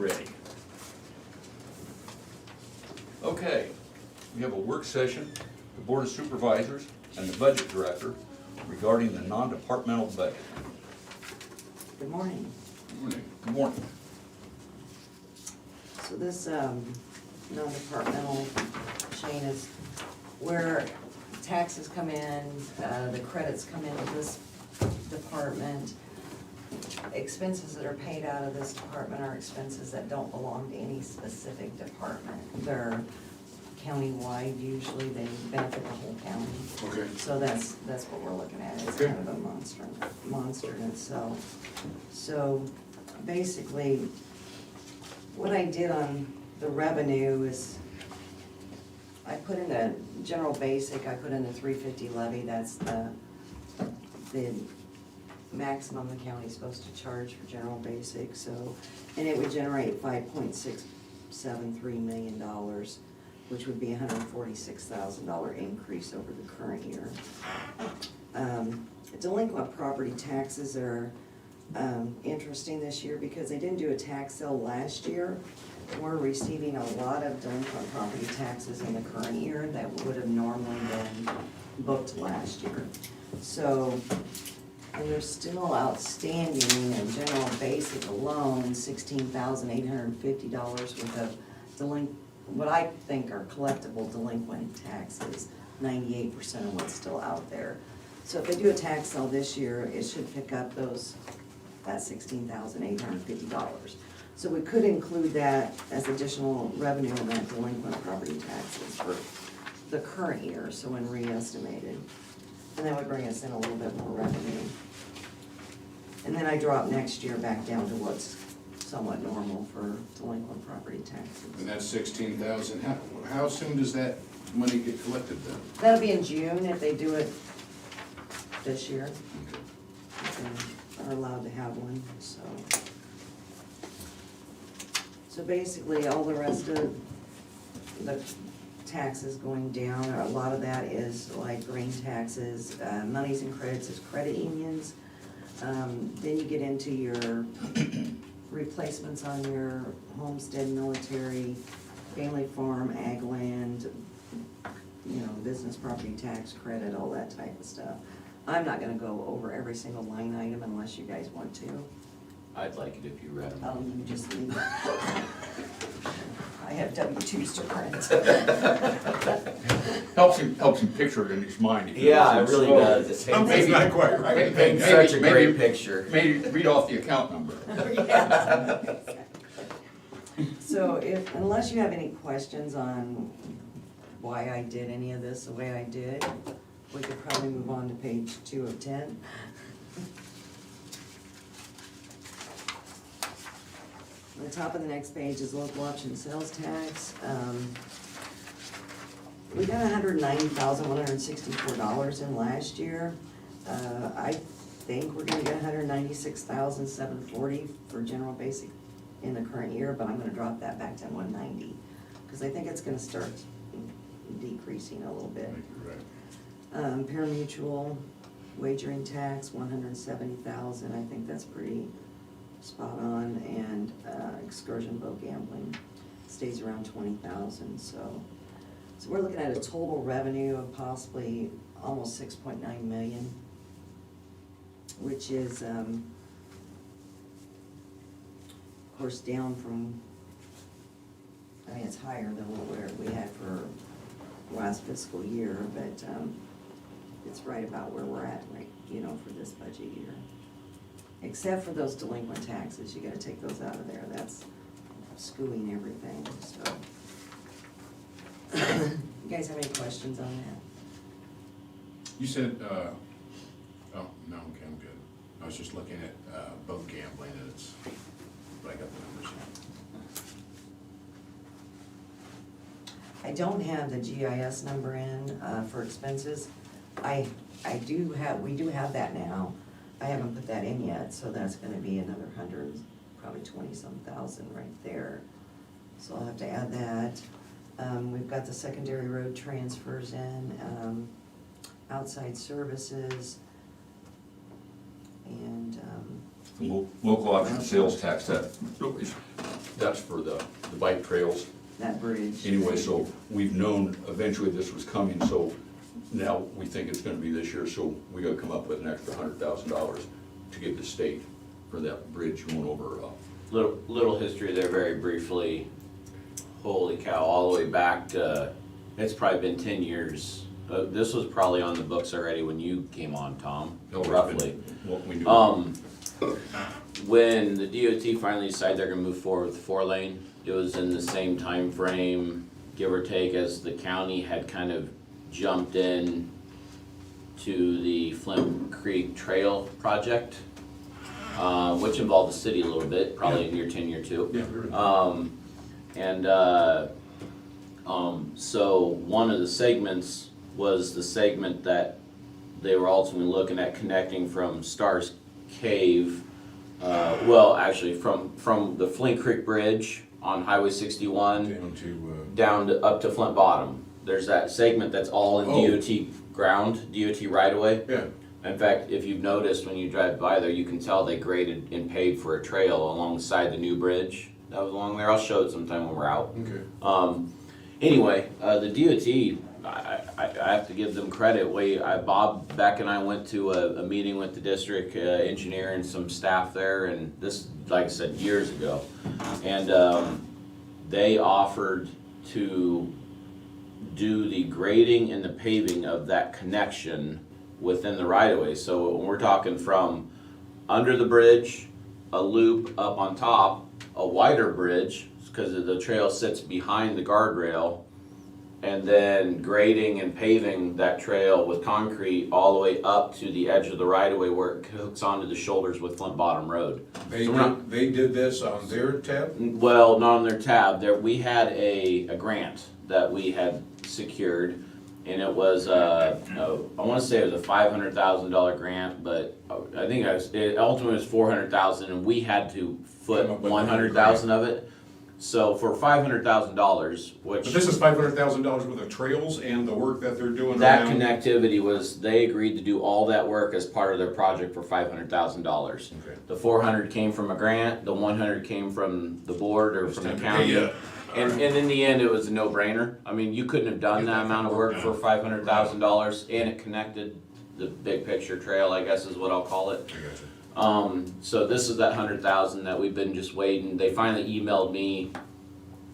ready. Okay, we have a work session, the Board of Supervisors and the Budget Director regarding the non-departmental budget. Good morning. Good morning. Good morning. So this non-departmental, Shane, is where taxes come in, the credits come into this department. Expenses that are paid out of this department are expenses that don't belong to any specific department. They're countywide, usually they benefit the whole county. Okay. So that's what we're looking at, it's Okay. kind of a monster in itself. So basically, what I did on the revenue is, I put in the general basic, I put in the 350 levy, that's the maximum the county's supposed to charge for general basic, so, and it would generate $5.673 million, which would be a $146,000 increase over the current year. Delinquent property taxes are interesting this year because they didn't do a tax sale last year. We're receiving a lot of delinquent property taxes in the current year that would have normally been booked last year. So, and they're still outstanding in general basic alone, $16,850 worth of what I think are collectible delinquent taxes, 98% of what's still out there. So if they do a tax sale this year, it should pick up that $16,850. So we could include that as additional revenue in that delinquent property taxes for the current year, so when re-estimated. And that would bring us in a little bit more revenue. And then I drop next year back down to what's somewhat normal for delinquent property taxes. And that's 16,000. How soon does that money get collected then? That'll be in June if they do it this year. If they are allowed to have one, so. So basically, all the rest of the taxes going down, a lot of that is like grain taxes, monies and credits is credit unions. Then you get into your replacements on your homestead, military, family farm, ag land, business property tax credit, all that type of stuff. I'm not gonna go over every single line item unless you guys want to. I'd like it if you read them. You just leave it. I have W-2s to print. Helps him picture it in his mind. Yeah, it really does. It Maybe- not quite right. It paints such a great picture. Maybe read off the account number. Yeah. So unless you have any questions on why I did any of this the way I did, we could probably move on to page 2 of 10. On the top of the next page is local option sales tax. We got $190,164 in last year. I think we're gonna get $196,740 for general basic in the current year, but I'm gonna drop that back to $190, because I think it's gonna start decreasing a little bit. Pari-mutuel wagering tax, $170,000, I think that's pretty spot on, and excursion boat gambling stays around $20,000, so we're looking at a total revenue of possibly almost 6.9 million, which is, of course, down from, it's higher than what we had for last fiscal year, but it's right about where we're at, right, for this budget year. Except for those delinquent taxes, you gotta take those out of there, that's skewing everything, so. You guys have any questions on that? You said, oh, no, okay, I'm good. I was just looking at boat gambling and but I got the numbers. I don't have the GIS number in for expenses. we do have that now. I haven't put that in yet, so that's gonna be another 100, probably 20-some thousand right there. So I'll have to add that. We've got the secondary road transfers in, outside services, and, Local option sales tax, that that's for the bike trails. That bridge. Anyway, so we've known eventually this was coming, so now we think it's gonna be this year, so we gotta come up with an extra $100,000 to give the state for that bridge going over, Little history there very briefly. Holy cow, all the way back to, it's probably been 10 years. This was probably on the books already when you came on, Tom, roughly. what we knew. When the DOT finally decided they're gonna move forward with 4-lane, it was in the same time frame, give or take, as the county had kind of jumped in to the Flint Creek Trail project, which involved the city a little bit, probably in your tenure too. So one of the segments was the segment that they were ultimately looking at connecting from Stars Cave, actually from the Flint Creek Bridge on Highway 61 down to up to Flint Bottom. There's that segment that's all in DOT ground, DOT right away. Yeah. In fact, if you've noticed when you drive by there, you can tell they graded and paved for a trail alongside the new bridge that was along there. I'll show it sometime when we're out. Okay. Anyway, the DOT, I have to give them credit. Bob Beck and I went to a meeting with the district engineer and some staff there, and this, like I said, years ago. And they offered to do the grading and the paving of that connection within the right-of-way. So when we're talking from under the bridge, a loop up on top, a wider bridge, because the trail sits behind the guardrail, and then grading and paving that trail with concrete all the way up to the edge of the right-of-way where it hooks onto the shoulders with Flint Bottom Road. They did this on their tab? Well, not on their tab. We had a grant that we had secured, and it was, I want to say it was a $500,000 grant, but I think it ultimately was $400,000, and we had to foot $100,000 of it. So for $500,000, which But this is $500,000 worth of trails and the work that they're doing that around. connectivity was, they agreed to do all that work as part of their project for $500,000. Okay. The 400 came from a grant, the 100 came from the board or from the county. Yeah. And in the end, it was a no-brainer. I mean, you couldn't have done that amount of work for $500,000, and it connected the big picture trail, I guess is what I'll call it. I gotcha. So this is that 100,000 that we've been just waiting. They finally emailed me,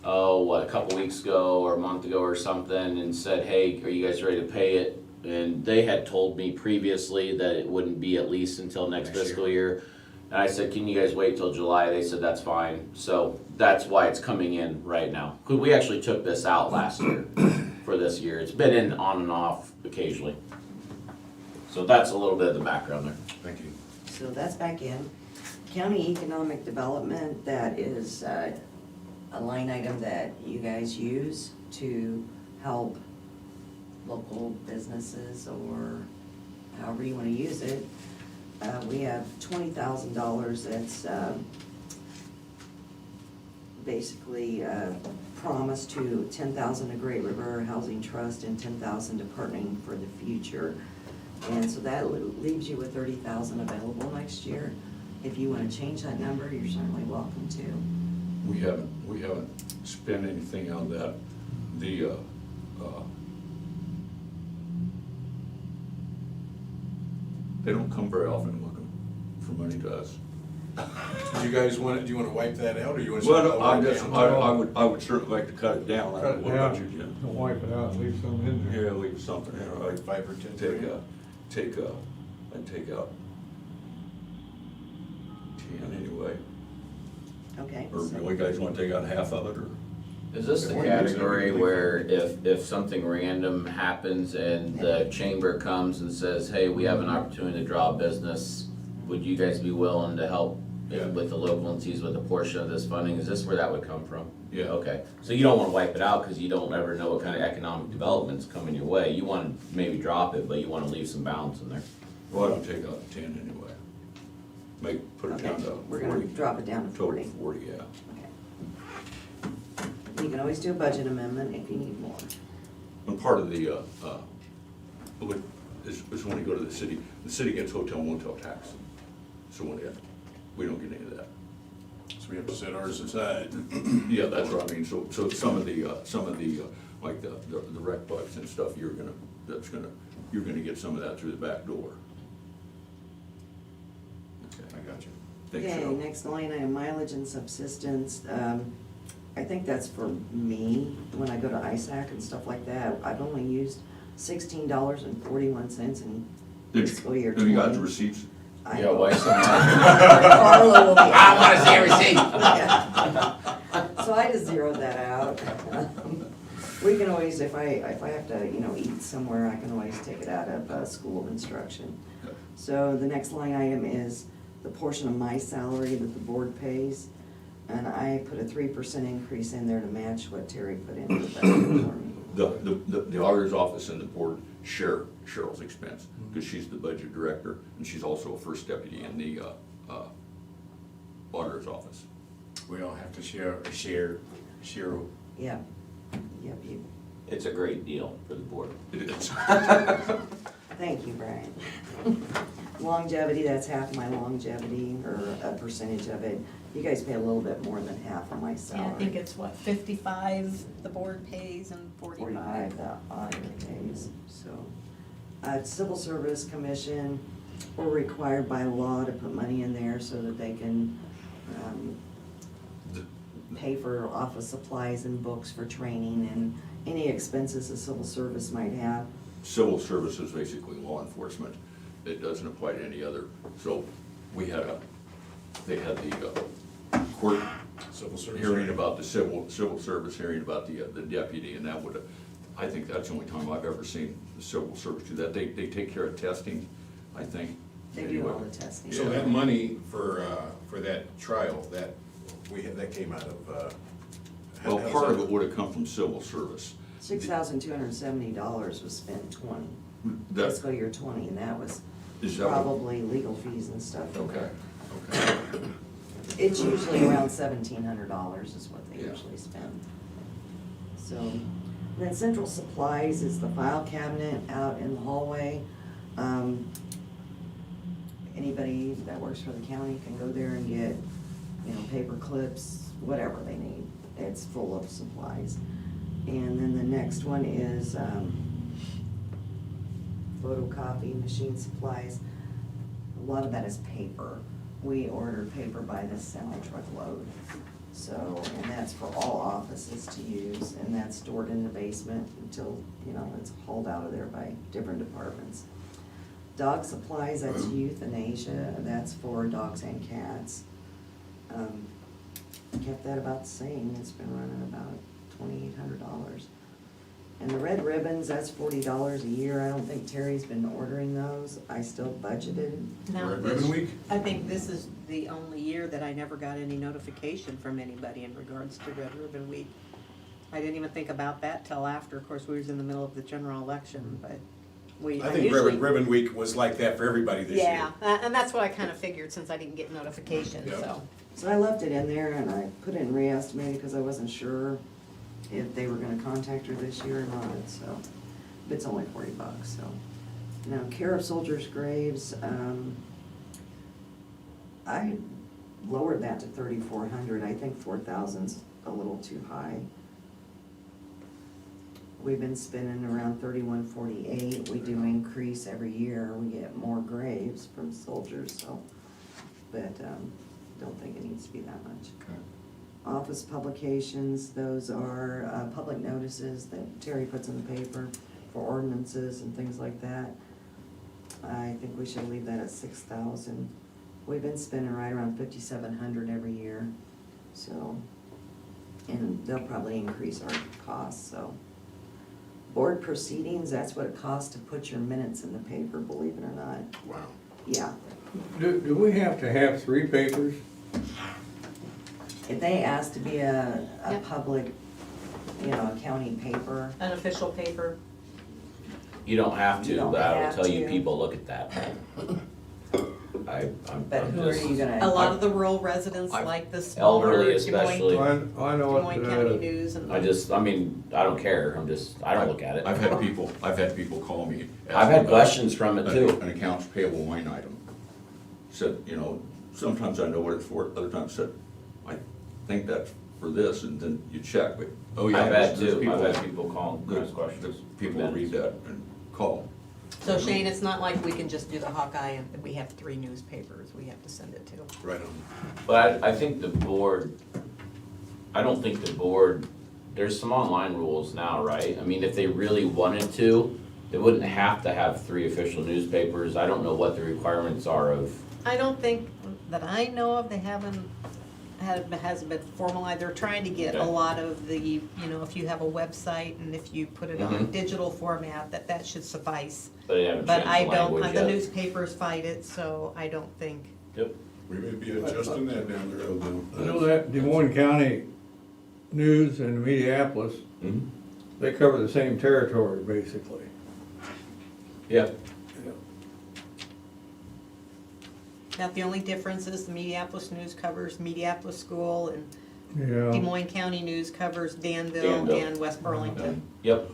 a couple weeks ago or a month ago or something, and said, hey, are you guys ready to pay it? And they had told me previously that it wouldn't be at least until next fiscal year. And I said, can you guys wait till July? They said, that's fine. So that's why it's coming in right now. 'Cause we actually took this out last year for this year. It's been in on and off occasionally. So that's a little bit of the background there. Thank you. So that's back in. County Economic Development, that is a line item that you guys use to help local businesses or however you wanna use it. We have $20,000 that's basically promised to 10,000 to Great River Housing Trust and 10,000 to Partnering for the Future. And so that leaves you with 30,000 available next year. If you wanna change that number, you're certainly welcome to. We haven't spent anything on that. They don't come very often looking for money to us. Do you wanna wipe that out, or you wanna? Well, I would certainly like to cut it down. I don't know what about you, Jim? Don't wipe it out, leave some in there. Yeah, leave something in, Like like 5 or 10? take out 10 anyway. Okay. Or so- you guys wanna take out half of it, or? Is this the category where if something random happens and the chamber comes and says, hey, we have an opportunity to draw business, would you guys be willing to help Yeah. with the local entities with a portion of this funding? Is this where that would come from? Yeah. Okay, so you don't wanna wipe it out because you don't ever know what kind of economic development's coming your way. You wanna maybe drop it, but you wanna leave some balance in there. Well, I don't take out 10 anyway. Put it Okay, down to we're gonna 40. drop it down to 40. Total 40, yeah. You can always do a budget amendment if you need more. And part of the, is when you go to the city gets hotel motel tax. So we don't get any of that. we have to set ours aside. Yeah, that's what I mean, so some of the, like the rec bucks and stuff, you're gonna get some of that through the back door. I got you. Thanks, Okay, Cheryl. next line item, mileage and subsistence. I think that's for me, when I go to ISAC and stuff like that. I've only used $16.41 in fiscal year 20. Have you got the receipts? I- Yeah, why so much? Carla will be. I wanna see a receipt. Yeah. So I just zeroed that out. We can always, if I have to, eat somewhere, I can always take it out of school of instruction. So the next line item is the portion of my salary that the board pays. And I put a 3% increase in there to match what Terry put in for the budget for me. The auditor's office and the board share Cheryl's expense, because she's the budget director, and she's also a first deputy in the auditor's office. We all have to share. Yep, you, It's a great deal for the board. It is. thank you, Brian. Longevity, that's half my longevity, or a percentage of it. You guys pay a little bit more than half of my salary. Yeah, I think it's what, 55 the board pays and 45. 45 the auditor pays, so. Civil Service Commission, we're required by law to put money in there so that they can, pay for office supplies and books for training and any expenses the civil service might have. Civil service is basically law enforcement. It doesn't apply to any other. So they had the court Civil service. hearing about the civil service hearing about the deputy, and that would, I think that's the only time I've ever seen the civil service do that. They take care of testing, I think. They do all the testing. So that money for that trial, that came out of, Well, part of it would have come from civil service. $6,270 was spent 20, That- fiscal year 20, and that was Is that what- probably legal fees and stuff. Okay. It's usually around $1,700 is what they Yeah. usually spend. So, and then central supplies is the file cabinet out in the hallway. Anybody that works for the county can go there and get, paper clips, whatever they need. It's full of supplies. And then the next one is, photocopy machine supplies. A lot of that is paper. We order paper by the semi-truckload. So, and that's for all offices to use, and that's stored in the basement until, it's hauled out of there by different departments. Dog supplies, that's euthanasia, and that's for dogs and cats. Kept that about the same, it's been running about $2,800. And the red ribbons, that's $40 a year. I don't think Terry's been ordering those. I still budgeted. Now, Red Ribbon Week? I think this is the only year that I never got any notification from anybody in regards to Red Ribbon Week. I didn't even think about that till after, of course, we was in the middle of the general election, but I think Ribbon Week was like that for everybody this year. Yeah, and that's what I kind of figured since I didn't get notification, Yep. so. So I left it in there and I put it in re-estimated because I wasn't sure if they were gonna contact her this year or not, so. But it's only $40, so. Now, care of soldiers' graves, I lowered that to 3,400. I think 4,000's a little too high. We've been spending around 3,148. We do increase every year. We get more graves from soldiers, so, but, don't think it needs to be that much. Okay. Office publications, those are, public notices that Terry puts in the paper for ordinances and things like that. I think we should leave that at 6,000. We've been spending right around 5,700 every year, so, and they'll probably increase our costs, so. Board proceedings, that's what it costs to put your minutes in the paper, believe it or not. Wow. Yeah. Do we have to have 3 papers? If they ask to be a Yep. public, a county paper, An official paper. You don't have You to, don't but I will have tell you, to. people look at that. I'm but who are just, you gonna? A lot of the rural residents I- like the smaller Elderly Des Moines, especially. I know Des what Moines County News and. I don't care, I don't look at it. I've had people call me. I've asking had about questions from it too. An accounts payable line item. Said, sometimes I know what it's for, other times said, think that's for this, and then you check, but, oh yeah. I bet there's too, I people- bet people call and ask questions. there's People read that and call. So Shane, it's not like we can just do the Hawkeye and we have 3 newspapers we have to send it to. Right on. But I think the board, I don't think the board, there's some online rules now, right? I mean, if they really wanted to, they wouldn't have to have 3 official newspapers. I don't know what the requirements are of, I don't think that I know of, they hasn't been formalized. They're trying to get a Okay. lot of the, you know, if you have a website and if you put it on a Mhm. digital format, that should suffice. but they haven't But changed I the don't, language the yet. newspapers fight it, so I don't think. Yep. We may be adjusting that down the road though. I know that Des Moines County News and Mediapolis, Mhm. they cover the same territory, basically. Yeah. That the only difference is the Mediapolis News covers Mediapolis School and Yeah. Des Moines County News covers Danville Danville. and West Burlington. Yep.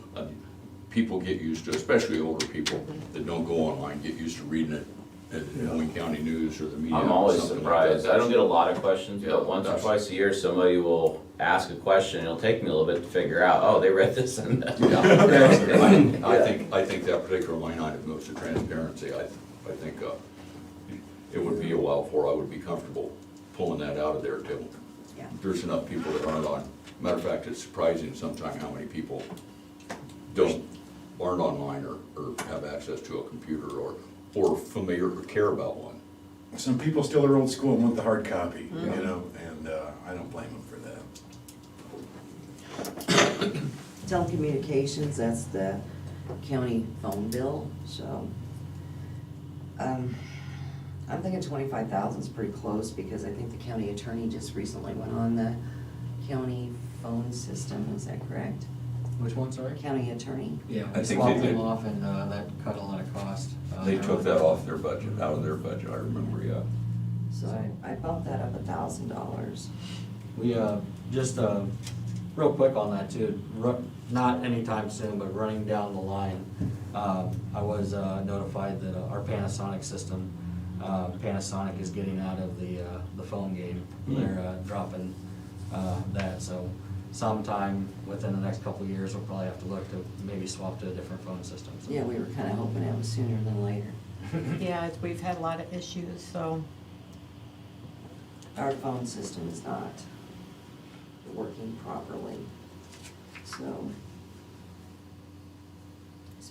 People get used to, especially older people that don't go online, get used to reading it in Des Moines County News or the media. I'm or always something like surprised. that. I don't get a lot of questions, Yeah, but once or that's- twice a year, somebody will ask a question. It'll take me a little bit to figure out, oh, they read this and that. Yeah, I think that particular line item goes to transparency. I think it would be a while before I would be comfortable pulling that out of there too. Yeah. There's enough people that aren't on. Matter of fact, it's surprising sometimes how many people aren't online or have access to a computer or familiar or care about one. Some people still are old school and want the hard copy, you know, and I don't blame them for that. Telecommunications, that's the county phone bill, so. I'm thinking 25,000 is pretty close, because I think the county attorney just recently went on the county phone system, is that correct? Which one, sorry? County attorney? Yeah, I we think swapped they them did. off and that cut a lot of cost. They took that off their budget, out of their budget, I remember, yeah. So I bumped that up $1,000. We, just, real quick on that too, not anytime soon, but running down the line, I was notified that our Panasonic system, Panasonic is getting out of the phone game. They're dropping that, so sometime within the next couple of years, we'll probably have to look to maybe swap to a different phone system. So- Yeah, we were kinda hoping it was sooner than later. Yeah, we've had a lot of issues, so. Our phone system is not working properly, so.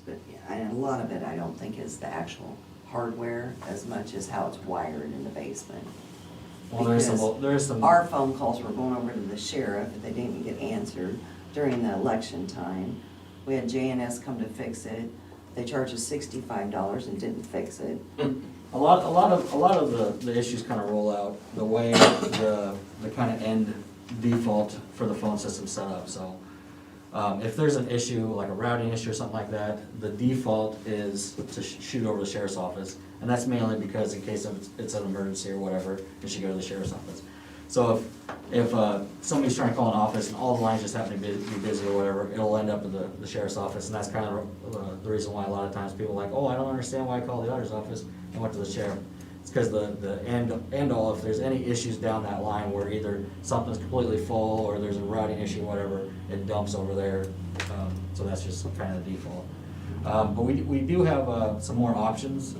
But, yeah, and a lot of it, I don't think is the actual hardware as much as how it's wired in the basement. Well, there's Because some. our phone calls were going over to the sheriff, if they didn't get answered during the election time. We had JNS come to fix it, they charged us $65 and didn't fix it. A lot of the issues kind of roll out the way the kind of end default for the phone system set up, so. If there's an issue, like a routing issue or something like that, the default is to shoot over the sheriff's office. And that's mainly because in case it's an emergency or whatever, it should go to the sheriff's office. So if somebody's trying to call an office and all the lines just happen to be busy or whatever, it'll end up at the sheriff's office. And that's kind of the reason why a lot of times people are like, oh, I don't understand why I called the auditor's office and went to the sheriff. It's because the end all, if there's any issues down that line where either something's completely full or there's a routing issue, whatever, it dumps over there. So that's just kind of the default. But we do have some more options to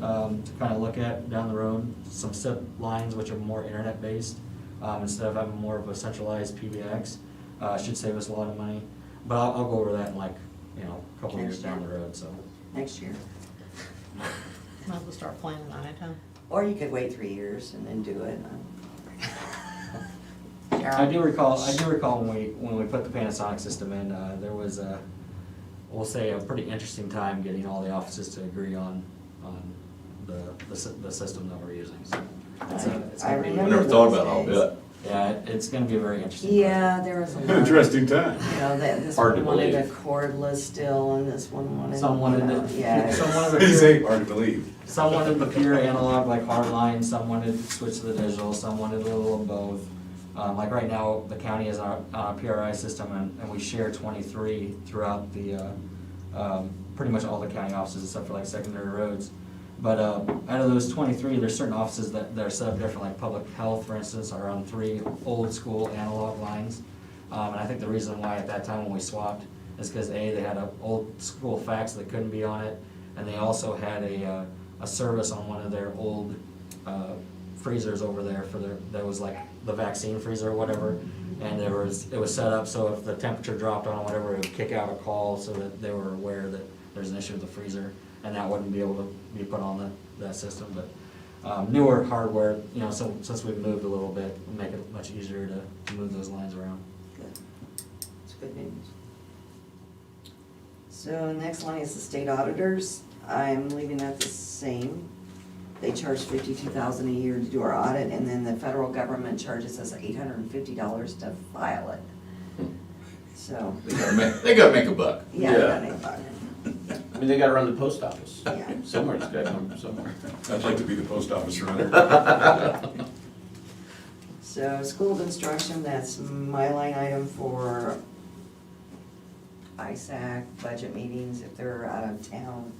kind of look at down the road. Some SIP lines which are more internet-based instead of having more of a centralized PBX. Should save us a lot of money. But I'll go over that in like, a couple years down the road, so. Next year. Might as well start planning on it, huh? Or you could wait 3 years and then do it. I do recall when we put the Panasonic system in, there was we'll say a pretty interesting time getting all the offices to agree on the system that we're using. So it's I gonna be- remember I never thought those about it, I'll days. bet. Yeah, it's gonna be a very interesting. Yeah, there was a lot. Interesting time. You know, this Hard to one wanted a believe. cordless still, and this one wanted. Some wanted you know, it. Yeah. Some wanted They the say pure, hard to believe. some wanted the pure analog like hardline. Some wanted to switch to the digital. Some wanted a little of both. Like right now, the county is on a PRI system, and we share 23 throughout the pretty much all the county offices except for like secondary roads. But out of those 23, there's certain offices that are set up different, like public health, for instance, are on 3 old school analog lines. And I think the reason why at that time when we swapped is because A, they had an old school fax that couldn't be on it, and they also had a service on one of their old freezers over there for that was like the vaccine freezer or whatever. And it was set up so if the temperature dropped on it, whatever, it would kick out a call so that they were aware that there's an issue with the freezer, and that wouldn't be able to be put on that system. But newer hardware, so since we've moved a little bit, it'll make it much easier to move those lines around. Good. It's good news. So next line is the state auditors. I'm leaving that the same. They charge $52,000 a year to do our audit, and then the federal government charges us $850 to file it. So. They gotta make a buck. Yeah, they gotta make a buck. I mean, they gotta run the post office. Yeah. Somewhere's gotta come from somewhere. I'd like to be the post office runner. So school of instruction, that's my line item for ISAC, budget meetings, if they're out of town.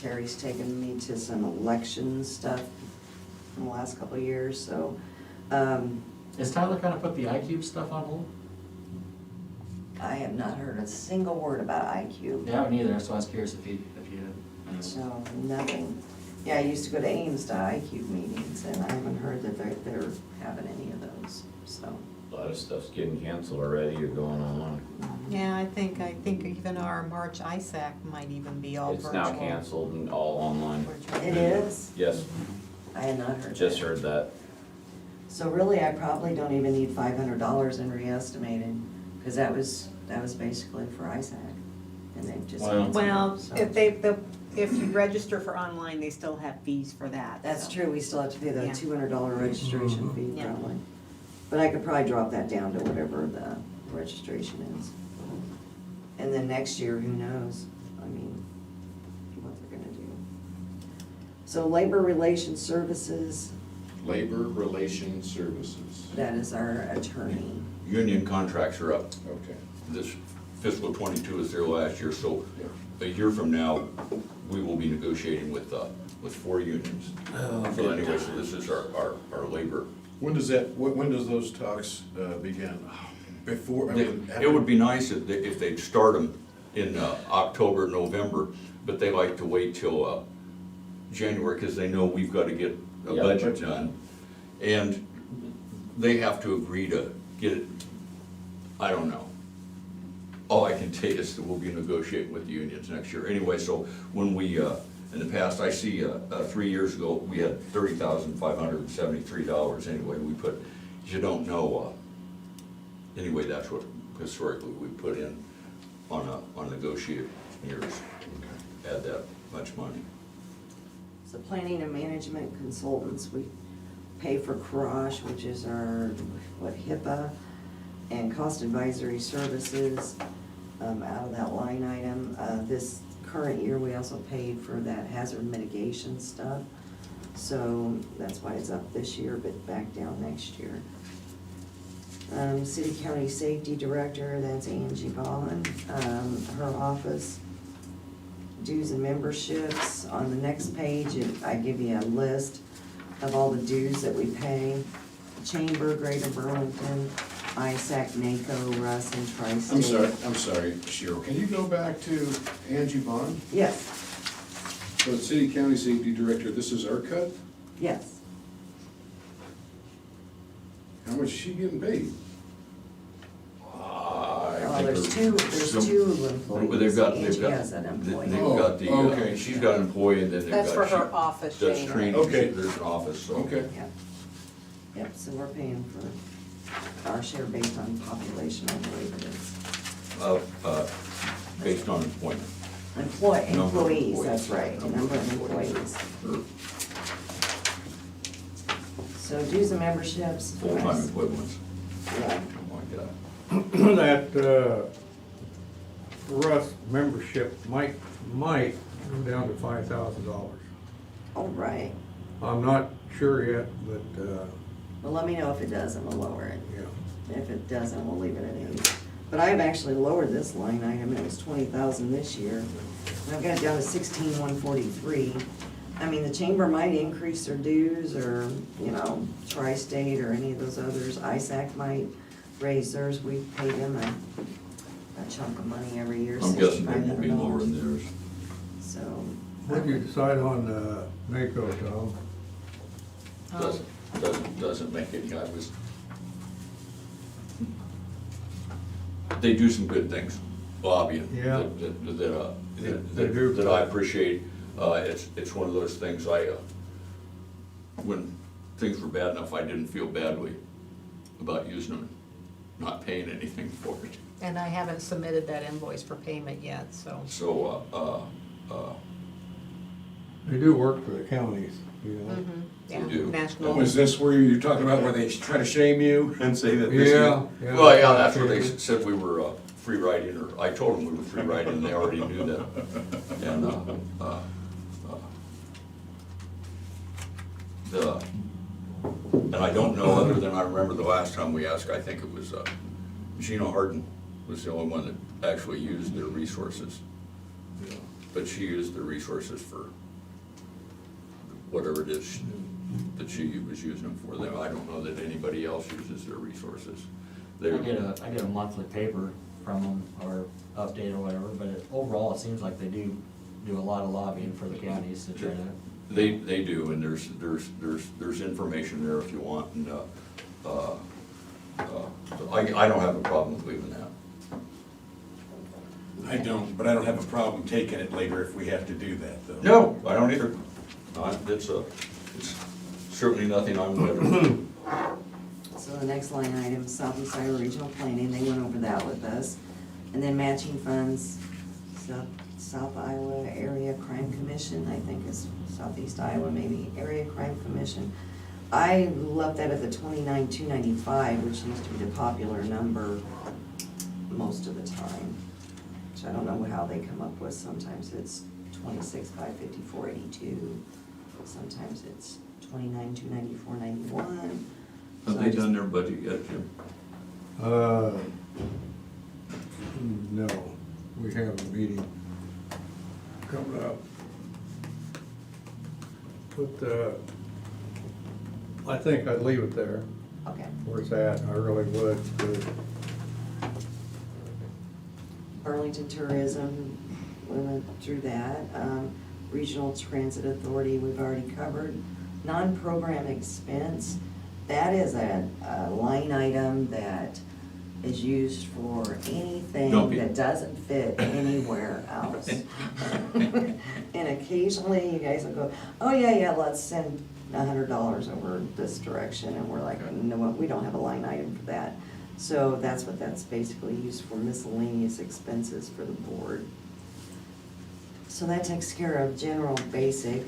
Terry's taken me to some election stuff in the last couple of years, so. Is Tyler kind of put the iCube stuff on hold? I have not heard a single word about IQ. Yeah, I haven't either, so I was curious if you had. So, nothing. Yeah, I used to go to Ames to IQ meetings, and I haven't heard that they're having any of those, so. A lot of stuff's getting canceled already or going on. Yeah, I think even our March ISAC might even be all It's virtual. now canceled and all online. It is? Yes, I had not heard just that. heard that. So really, I probably don't even need $500 in re-estimated, because that was basically for ISAC, and they just. Well, so. if you register for online, they still have fees for that. That's so. true, we still have to pay the Yeah. $200 registration fee Yeah. probably. But I could probably drop that down to whatever the registration is. And then next year, who knows? I mean, what they're gonna do. So labor relations services, Labor Relations Services. that is our attorney. Union contracts are up. Okay. This fiscal '22 is their last year, so a year from now, we will be negotiating with 4 unions. So anyway, so this is our labor. When does those talks begin? Before, I mean, It would be nice if they'd start them in October, November, but they like to wait till January, because they know we've got to get a Yeah, budget budget. done. And they have to agree to get it, I don't know. All I can tell you is that we'll be negotiating with the unions next year. Anyway, so when we, in the past, I see 3 years ago, we had $30,573 anyway. We put, you don't know, anyway, that's what historically we put in on negotiate years. Add that much money. So planning and management consultants, we pay for Crash, which is our, HIPAA, and cost advisory services, out of that line item. This current year, we also paid for that hazard mitigation stuff. So that's why it's up this year, but back down next year. City County Safety Director, that's Angie Ballin, her office. Dues and memberships, on the next page, I give you a list of all the dues that we pay. Chamber, Greater Burlington, ISAC, NACO, Russ, and Tri-State. I'm sorry, Cheryl, can you go back to Angie Bond? Yes, So the City County Safety Director, this is our cut? yes. How much is she getting paid? Well, there's two employees. They've got, Angie has an employee. they've got the, Oh, okay. she's got an employee, and then they've got. That's for her office, Does Jane. training, Okay. there's an office, so. Okay. Yep. Yep, so we're paying for our share based on population, I believe it is. Based on employment. Employees, Number of employees. that's right, number of employees. So dues and memberships. Full-time equivalents. Yeah. Oh my God. That Russ membership might go down to $5,000. All right, I'm not sure yet, but, well, let me know if it does, and we'll lower it. yeah. If it doesn't, we'll leave it at 8. But I've actually lowered this line item, it was 20,000 this year. And I've got it down to 16,143. I mean, the chamber might increase their dues, or, you know, Tri-State or any of those others. ISAC might raise theirs. We pay them a chunk of money every year, I'm guessing they won't be $6,500. lowering theirs. So. What'd you decide on, NACO, Tom? Doesn't make any, they do some good things, lobbying. Yeah. They do. That I appreciate. It's one of those things when things were bad enough, I didn't feel badly about using them, not paying anything for it. And I haven't submitted that invoice for payment yet, so. So, They do work for the counties, you know? Yeah, do. national. Was this where you're talking about where they try to shame you and say that this is? Yeah. well, yeah, that's what they said we were free riding, or I told them we were free riding, and they already knew that. And I don't know, other than I remember the last time we asked, I think it was Gina Harden was the only one that actually used their resources. But she used their resources for whatever it is that she was using them for. I don't know that anybody else uses their resources. I get a monthly paper from them, or update or whatever, but overall, it seems like they do a lot of lobbying for the counties to try to. They do, and there's information there if you want, and I don't have a problem with leaving that. I don't, but I don't have a problem taking it later if we have to do that, though. No, I don't either. It's certainly nothing I'm with. So the next line item, Southeast Iowa Regional Planning, they went over that with us. And then matching funds, South Iowa Area Crime Commission, I think is Southeast Iowa, maybe, Area Crime Commission. I left that at the 29,295, which seems to be the popular number most of the time. So I don't know how they come up with, sometimes it's 26,554.82, sometimes it's 29,294.91. Have they done their budget yet, Jim? No, we have a meeting coming up. But, I think I'd leave it there, Okay. where it's at, I really would. Burlington Tourism, we went through that. Regional Transit Authority, we've already covered. Non-program expense, that is a line item that is used for anything that doesn't fit anywhere else. And occasionally you guys will go, oh yeah, let's send $100 over this direction, and we're like, no, we don't have a line item for that. So that's what that's basically used for, miscellaneous expenses for the board. So that takes care of general basic.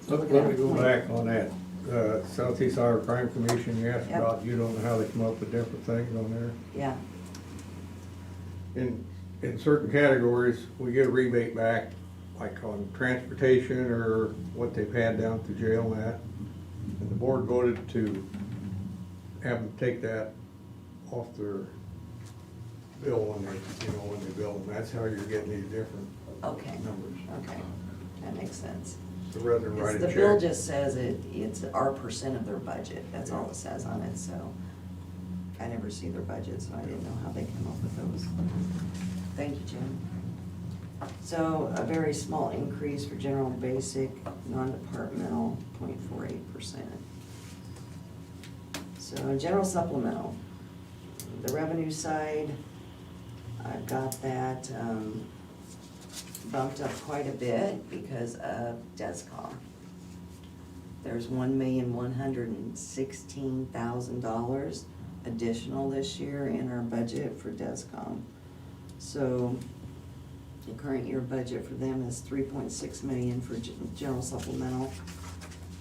Let me go back on that, Southeast Iowa Crime Commission, you asked about, you don't know how they come up with different things on there. Yeah, In certain categories, we get a rebate back, like on transportation or what they've had down at the jail and that. And the board voted to have them take that off their bill when they bill them. That's how you're getting these different okay, numbers. okay, that makes sense. So rather than write a The check. bill just says it's our percent of their budget, that's all it says on it, so. I never see their budget, so I didn't know how they came up with those. Thank you, Jim. So a very small increase for general basic, non-departmental, 0.48%. So general supplemental, the revenue side, I've got that bumped up quite a bit because of DESCOM. There's $1,116,000 additional this year in our budget for DESCOM. So the current year budget for them is 3.6 million for general supplemental.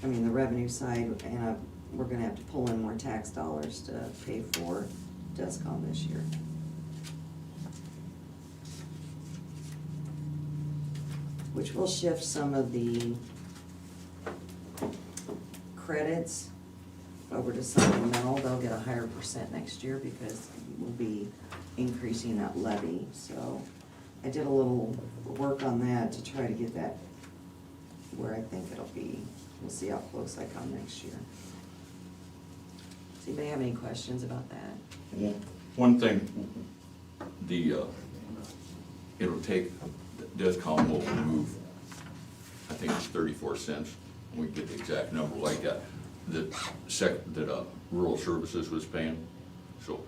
I mean, the revenue side, and we're gonna have to pull in more tax dollars to pay for DESCOM this year. Which will shift some of the credits over to supplemental. They'll get a higher percent next year because we'll be increasing that levy, so. I did a little work on that to try to get that where I think it'll be. We'll see how close I come next year. Does anybody have any questions about that? One thing, it'll take, DESCOM will remove, I think it's 34 cents, we get the exact number like that, that rural services was paying. So,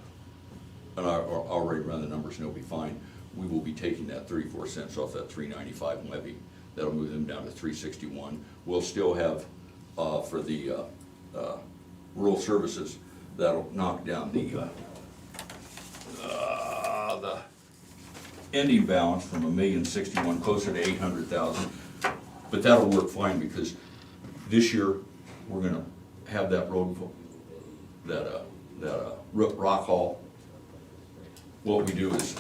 and I already run the numbers and it'll be fine. We will be taking that 34 cents off that $3.95 levy. That'll move them down to $3.61. We'll still have, for the rural services, that'll knock down the ending balance from $1,061,000 closer to 800,000. But that'll work fine because this year we're gonna have that road, that rock haul. What we do is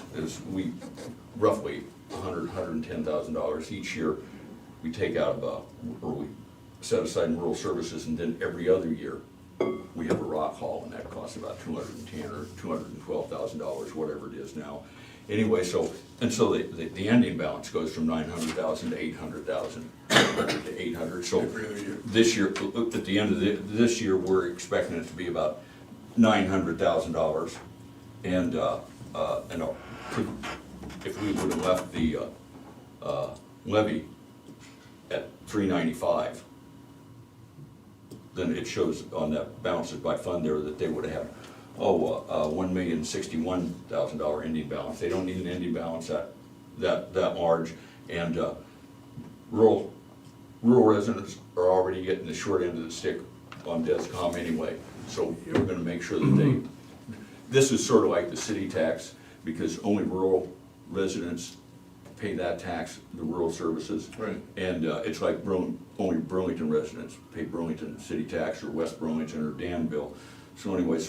we roughly $110,000 each year. We take out or we set aside in rural services, and then every other year we have a rock haul, and that costs about $210,000 or $212,000, whatever it is now. Anyway, so the ending balance goes from 900,000 to 800,000 to 800. So this year, at the end of this year, we're expecting it to be about $900,000, and if we would have left the levy at $3.95, then it shows on that balances by fund there that they would have $1,061,000 ending balance. They don't need an ending balance that large, and rural residents are already getting the short end of the stick on DESCOM anyway. So we're going to make sure that this is sort of like the city tax, because only rural residents pay that tax, the rural services. Right. And It's like only Burlington residents pay Burlington city tax, or West Burlington or Danville. So anyway,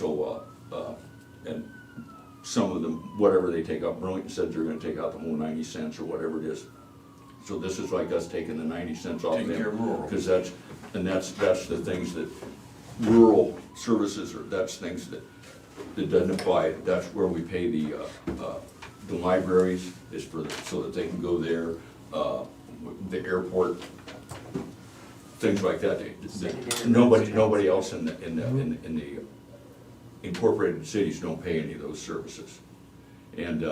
and some of them, whatever they take out, Burlington said they're gonna take out the whole 90 cents or whatever it is. So this is like us taking the 90 cents off them. Taking care of rural. Because that's the things that rural services, or that's things that doesn't apply. That's where we pay the libraries, is so that they can go there, the airport, things like that. Nobody else in the incorporated cities don't pay any of those services. And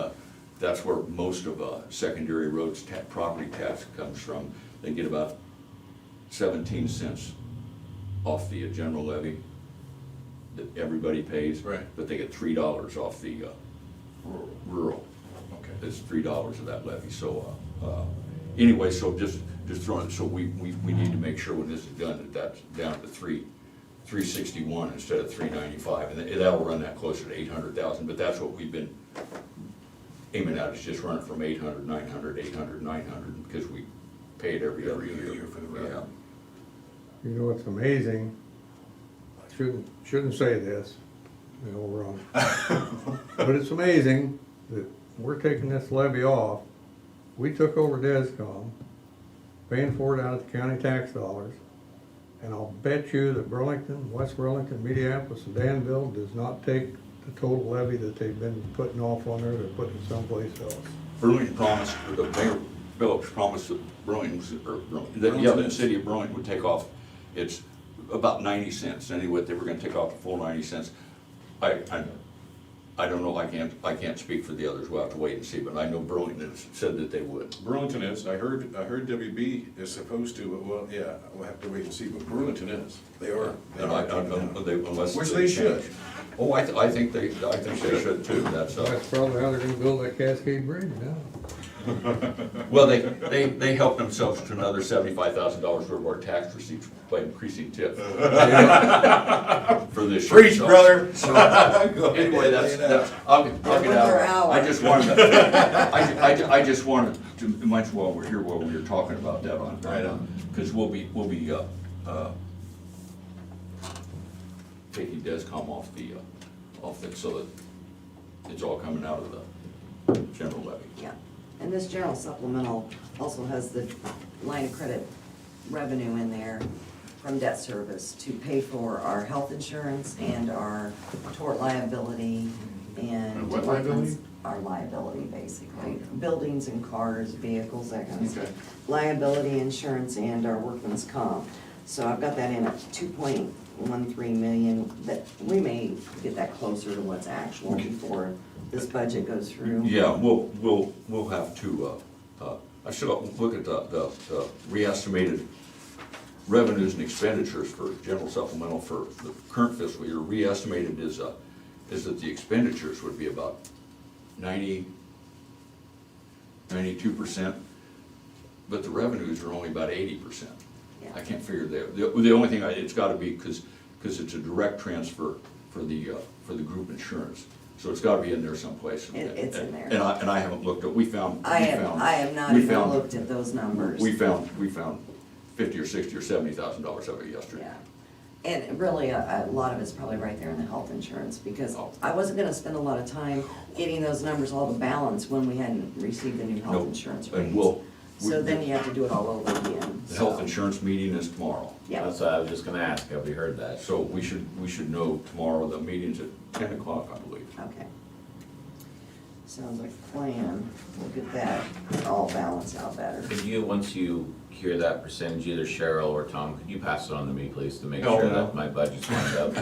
that's where most of secondary roads property tax comes from. They get about 17 cents off the general levy that everybody pays. Right. But they get $3 off the rural. Okay. It's $3 of that levy. So anyway, so just throwing it, so we need to make sure when this is done that that's down to $361 instead of $395, and that'll run that closer to 800,000. But that's what we've been aiming at, is just run it from 800, 900, 800, 900, because we pay it every other year for the road. Yeah. You know, it's amazing, I shouldn't say this, you know, wrong. But it's amazing that we're taking this levy off. We took over DESCOM, paying for it out of the county tax dollars, and I'll bet you that Burlington, West Burlington, Minneapolis, and Danville does not take the total levy that they've been putting off on there, they're putting it someplace else. Burlington promised, or the Mayor Phillips promised that the city of Burlington would take off, it's about 90 cents, anyway, they were gonna take off the full 90 cents. I don't know, I can't speak for the others, we'll have to wait and see, but I know Burlington has said that they would. Burlington is, I heard WB is supposed to, but well, yeah, we'll have to wait and see, but Burlington is, they are. And unless Which they should. Oh, I think they should too, that's, That's probably how they're gonna build that Cascade Bridge now. well, they helped themselves to another $75,000 worth of our tax receipts by increasing TIF. For this year. Preach, brother. So, anyway, that's, I'll get out. I just wanted to, much while we're here, while we were talking about that on. Right on. Because we'll be taking DESCOM off it, so that it's all coming out of the general levy. Yeah, and this general supplemental also has the line of credit revenue in there from debt service to pay for our health insurance and our tort liability and what liability? our liability, basically. Buildings and cars, vehicles, that kind of Okay. stuff. Liability insurance and our workman's comp. So I've got that in at 2.13 million, that we may get that closer to what's actual before this budget goes through. Yeah, we'll have to, I should look at the re-estimated revenues and expenditures for general supplemental for the current fiscal year. Re-estimated is that the expenditures would be about 92%, but the revenues are only about 80%. Yeah. I can't figure the only thing, it's gotta be, because it's a direct transfer for the group insurance. So it's gotta be in there someplace. It's in there. And I haven't looked at, I have not even looked at those numbers. We found $50 or $60 or $70,000 of it yesterday. Yeah, and really, a lot of it's probably right there in the health insurance, because I wasn't gonna spend a lot of time getting those numbers all to balance when we hadn't received the new health Nope. insurance And rates. So then you have to do it all over again. The health insurance meeting is tomorrow. Yeah, That's what I was just gonna ask, have we heard that? So we should know tomorrow. The meeting's at 10 o'clock, I believe. okay. Sounds like a plan. We'll get that all balanced out better. Could you, once you hear that percentage, either Cheryl or Tom, could you pass it on to me, please, to make No, sure no. that my budget's lined up?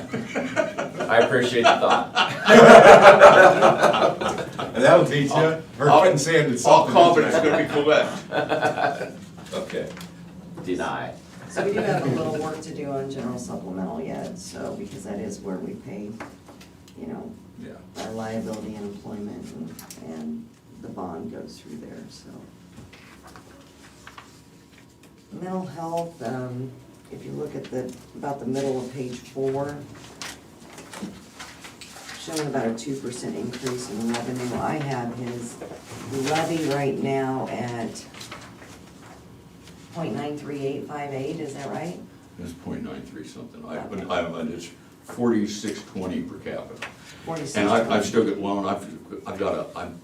I appreciate the thought. And that'll teach you, or putting sand and All salt. in confidence it. is gonna be correct. Okay. Deny. So we do have a little work to do on general supplemental yet, so, because that is where we pay, you know, Yeah. our liability and employment, and the bond goes through there, so. Mental health, if you look at about the middle of page 4, showing about a 2% increase in revenue. I have his levy right now at .93858, is that right? It's .93 something. Okay. It's 4620 per capita. 46. And I've still got loan, I'm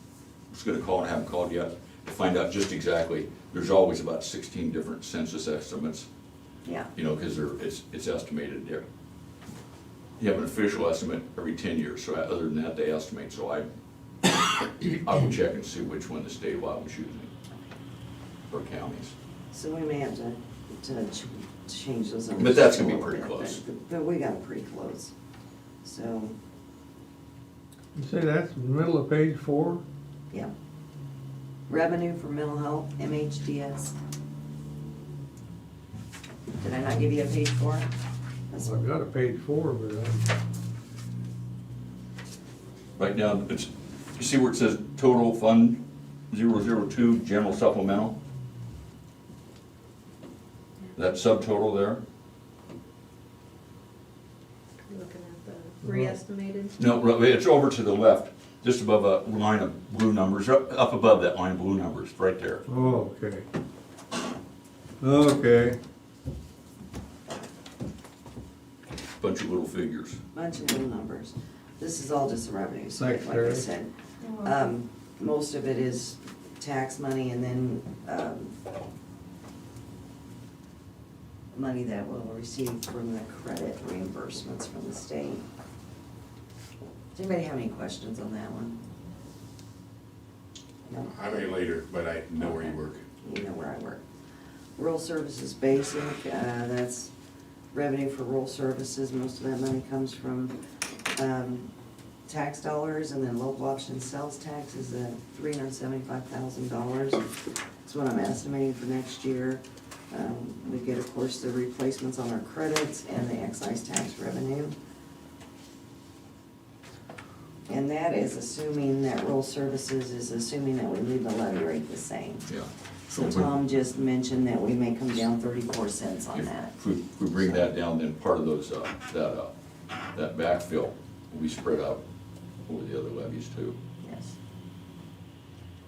just gonna call and haven't called yet to find out just exactly. There's always about 16 different census estimates, Yeah, you know, because it's estimated there. You have an official estimate every 10 years, so other than that, they estimate, so I will check and see which one the state of Iowa's using, or counties. so we may have to change those numbers. But that's gonna be a little pretty bit, close. But we got it pretty close, so, You say that's in the middle of page 4? yeah. Revenue for mental health, MHDS. Did I not give you a page 4? That's I've got a page 4, but Right now, you see where it says total fund 002, general supplemental? That subtotal there? You're looking at the re-estimated? No, it's over to the left, just above a line of blue numbers, up above that line of blue numbers, right there. oh, okay. Okay, Bunch of little figures. bunch of little numbers. This is all just the revenue, so Thanks, like I Terry. said. Most of it is tax money, and then, money that we'll receive from the credit reimbursements from the state. Does anybody have any questions on that one? No? I may later, but I know where you work. You know where I work. Rural services basic, that's revenue for rural services. Most of that money comes from tax dollars, and then local option sales tax is at $375,000. That's what I'm estimating for next year. We get, of course, the replacements on our credits and the excise tax revenue. And that is assuming that rural services is assuming that we leave the levy rate the same. Yeah. So Tom just mentioned that we may come down 34 cents on that. If we bring that down, then part of those, that backfill will be spread out over the other levies too. Yes.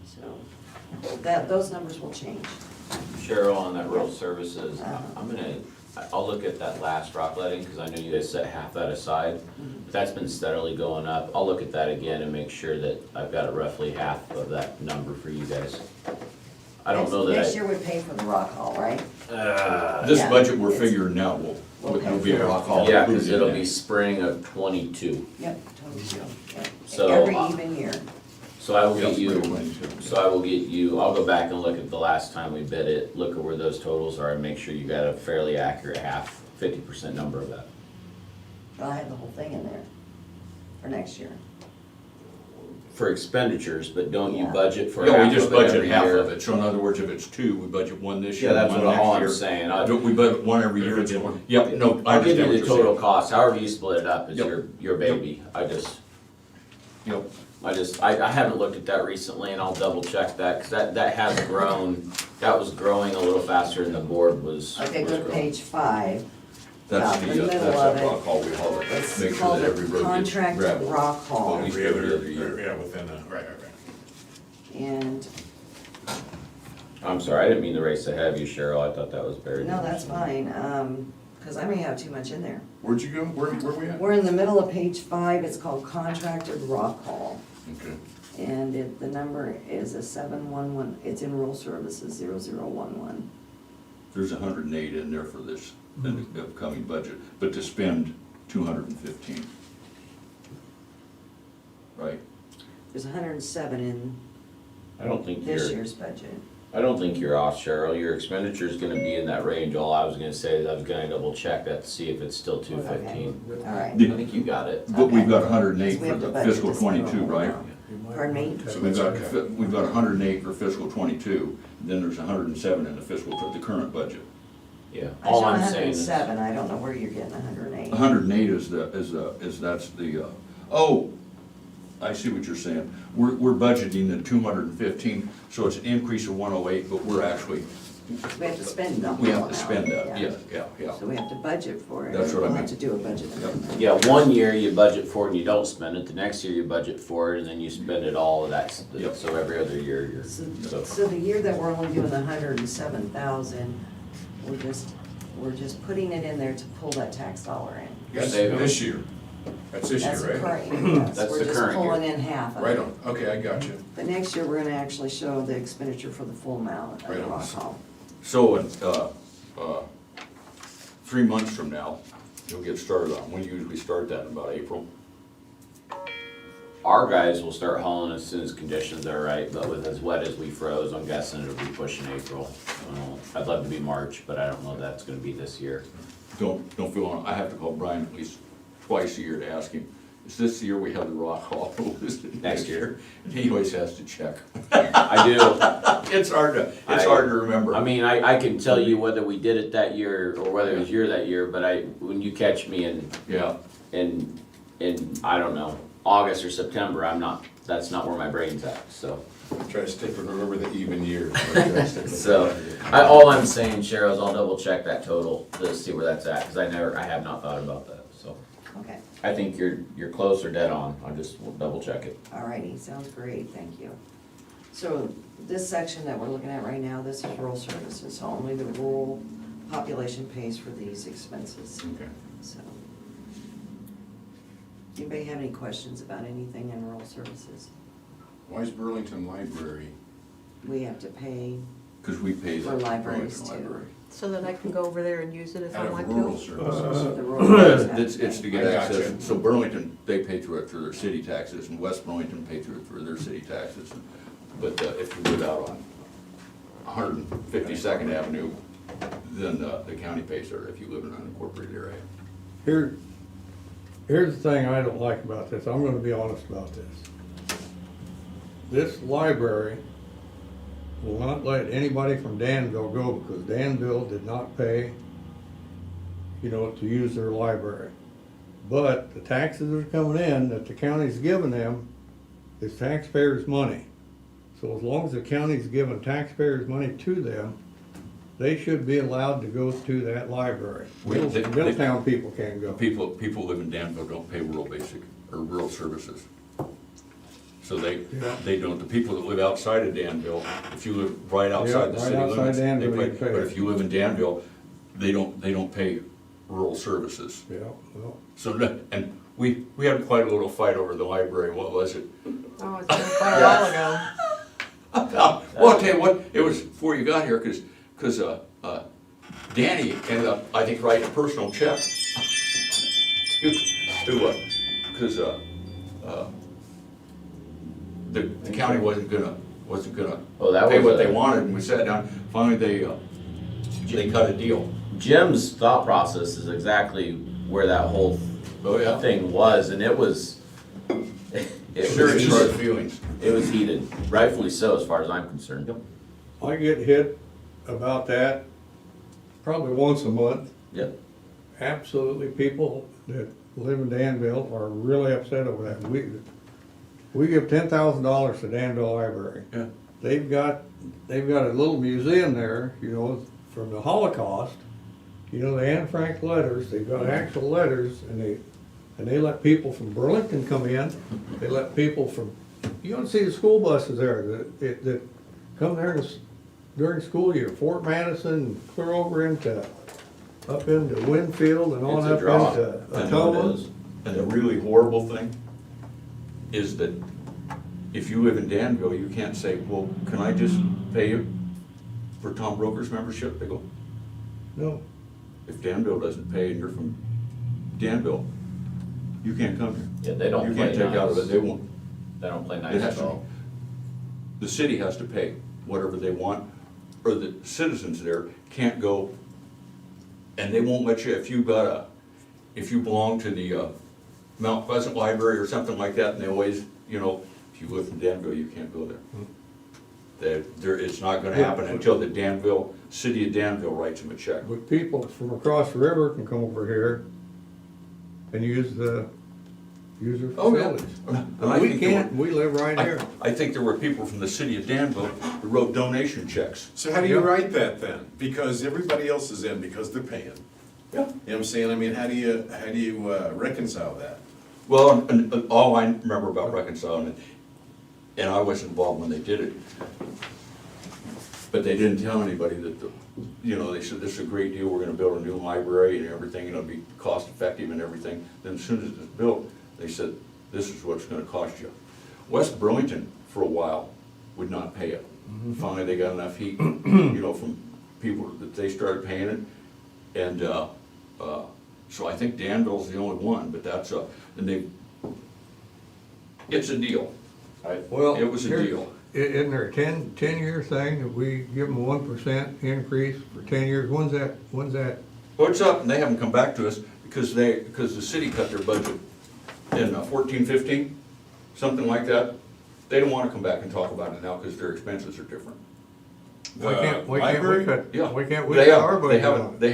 So, those numbers will change. Cheryl, on that rural services, I'll look at that last rock letting, because I know you guys set half that aside. But that's been steadily going up. I'll look at that again and make sure that I've got roughly half of that number for you guys. I don't know that Next year we pay for the rock hall, right? This Yeah, budget we're it's- figuring now will be a rock hall. Yeah, because it'll be spring of '22. Yep, totally. Yep. So, Every even year. So I will get Yes, you, 2022. I'll go back and look at the last time we bid it, look at where those totals are and make sure you got a fairly accurate 50% number of that. I had the whole thing in there for next year. For expenditures, but don't you Yeah. budget for Yeah, half we just of it budget every half year? of it, so in other words, if it's two, we budget one this year, Yeah, that's one what all next I'm year. saying. We budget one every year, then one, yep, no, I I'll give understand you what the you're total saying. cost, however you split it up is Yep. your baby. Yep, I haven't looked at that recently and I'll double check that, cause that has grown, that was growing a little faster than the board was. Okay, was go to growing. page 5. that's Yeah, the, the middle that's of that it. rock hall we haul it, It's make sure called that a every road gets contracted gravel. rock haul. At least every other year. Yeah, within a, right. And, I'm sorry, I didn't mean to race ahead of you, Cheryl, I thought that was buried. no, that's fine, because I may have too much in there. Where'd you go? Where we at? We're in the middle of page 5, it's called contracted rock haul. Okay. And the number is a 711, it's in rural services 0011. There's 108 in there for this, in the upcoming budget, but to spend 215. Right? There's 107 in I don't think this you're, year's budget. I don't think you're off, Cheryl, your expenditure's gonna be in that range, all I was gonna say is I was gonna double check that to see if it's still 215. All right. I think you got it. But we've got Okay. 108 We for have to the budget fiscal this 22, number. right? Pardon me? So We've that's got, okay. we've got 108 for fiscal 22, then there's 107 in the fiscal, the current budget. Yeah, I all show I'm saying is. 107, I don't know where you're getting 108. 108 that's the, oh, I see what you're saying. We're budgeting the 215, so it's an increase of 108, but we're actually, We have to spend the whole we have amount. to spend that, yeah. So we have to budget for it. That's what I We'll mean. have to do a budget amendment. Yeah, one year you budget for it and you don't spend it, the next year you budget for it and then you spend it all of that, Yep. so every other year you're. So the year that we're only doing the 107,000, we're just putting it in there to pull that tax dollar in. That's Save it. this year. That's this That's the year, right? current year, yes. That's the We're just current year. pulling in half of it. Right on. Okay, I got you. But next year, we're gonna actually show the expenditure for the full amount of Right the on. rock haul. So, 3 months from now, you'll get started on, we usually start that in about April. Our guys will start hauling as soon as conditions are right, but with as wet as we froze, I'm guessing it'll be pushing April. I'd love to be March, but I don't know if that's gonna be this year. Don't feel, I have to call Brian at least twice a year to ask him, is this the year we have the rock hall? Is it Next year. And he always has to check. I do. It's hard to remember. I mean, I can tell you whether we did it that year or whether it was your that year, but when you catch me Yeah, in, I don't know, August or September, that's not where my brain's at, so. Try to stick with, remember the even years. So, all I'm saying, Cheryl, is I'll double check that total to see where that's at, cause I have not thought about that, so. Okay, I think you're close or dead on, I'll just double check it. alrighty, sounds great, thank you. So this section that we're looking at right now, this is rural services, so only the rural population pays for these expenses, okay. so. Anybody have any questions about anything in rural services? Why is Burlington Library? We have to pay Because we pay the for libraries Burlington too. Library. So that I can go over there and use it if I Out of want rural to? services. The rural It's to get I gotcha. access, so Burlington, they pay through it through their city taxes, and West Burlington pay through it through their city taxes. But if you live out on 152nd Avenue, then the county pays for it if you live in an unincorporated area. Here's the thing I don't like about this, I'm gonna be honest about this. This library will not let anybody from Danville go because Danville did not pay, to use their library. But the taxes that are coming in that the county's giving them is taxpayers' money. So as long as the county's giving taxpayers' money to them, they should be allowed to go to that library. Middletown people can't go. People live in Danville don't pay rural basic, or rural services. So they don't, the people that live outside of Danville, if you live right outside the Yeah, city right outside limits, they Danville, pay. you pay. But if you live in Danville, they don't pay rural services. Yeah, well, So, and we had quite a little fight over the library, what was it? Oh, it's been quite a while ago. Well, I'll tell you what, it was before you got here, cause Danny ended up, I think, writing a personal check cause the county wasn't gonna Oh, that pay was what a- they wanted, and we sat down, finally they cut a deal. Jim's thought process is exactly where that whole Oh, yeah. thing was, and it was, it Sure, was it's hard heated. feelings. It was heated, rightfully so, as far as I'm concerned. I get hit about that probably once a month. Yep. Absolutely, people that live in Danville are really upset over that. We give $10,000 to Danville Library. Yeah. They've got a little museum there, you know, from the Holocaust. You know, the Anne Frank letters, they've got actual letters, and they let people from Burlington come in. They let people from, you don't see the school buses there that come there during school year. Fort Madison, clear over up into Winfield and on It's a up draw. into I know it Atoma. is. And the really horrible thing is that if you live in Danville, you can't say, well, can I just pay you for Tom Broker's membership? They go, No, if Danville doesn't pay and you're from Danville, you can't come here. Yeah, they don't You play can't take out of nice. it, they won't. They don't play It nice has at to, all. the city has to pay whatever they want, or the citizens there can't go, and they won't let you, if you belong to the Mount Pleasant Library or something like that, and they always, you know, if you live in Danville, you can't go there. It's not gonna happen until the city of Danville writes them a check. but people from across the river can come over here and use their Oh, yeah. facilities. And I We think there can't, we live right here. I think there were people from the city of Danville who wrote donation checks. So how do you Yeah. write that then? Because everybody else is in because they're paying. Yeah. You know what I'm saying? I mean, how do you reconcile that? Well, and all I remember about reconciling it, and I was involved when they did it, but they didn't tell anybody that they said, this is a great deal, we're gonna build a new library and everything, and it'll be cost effective and everything. Then as soon as it's built, they said, this is what it's gonna cost you. West Burlington, for a while, would not pay it. Finally, they got enough heat, from people that they started paying it. And, so I think Danville's the only one, but it's a deal. Well, It was a here- deal. Isn't there a 10-year thing that we give them a 1% increase for 10 years? When's that? Well, it's up, and they haven't come back to us because the city cut their budget in 14, 15, something like that. They don't wanna come back and talk about it now because their expenses are different. Why can't we library? cut, Yeah. why can't we They cut have- our they budget haven't- on it? They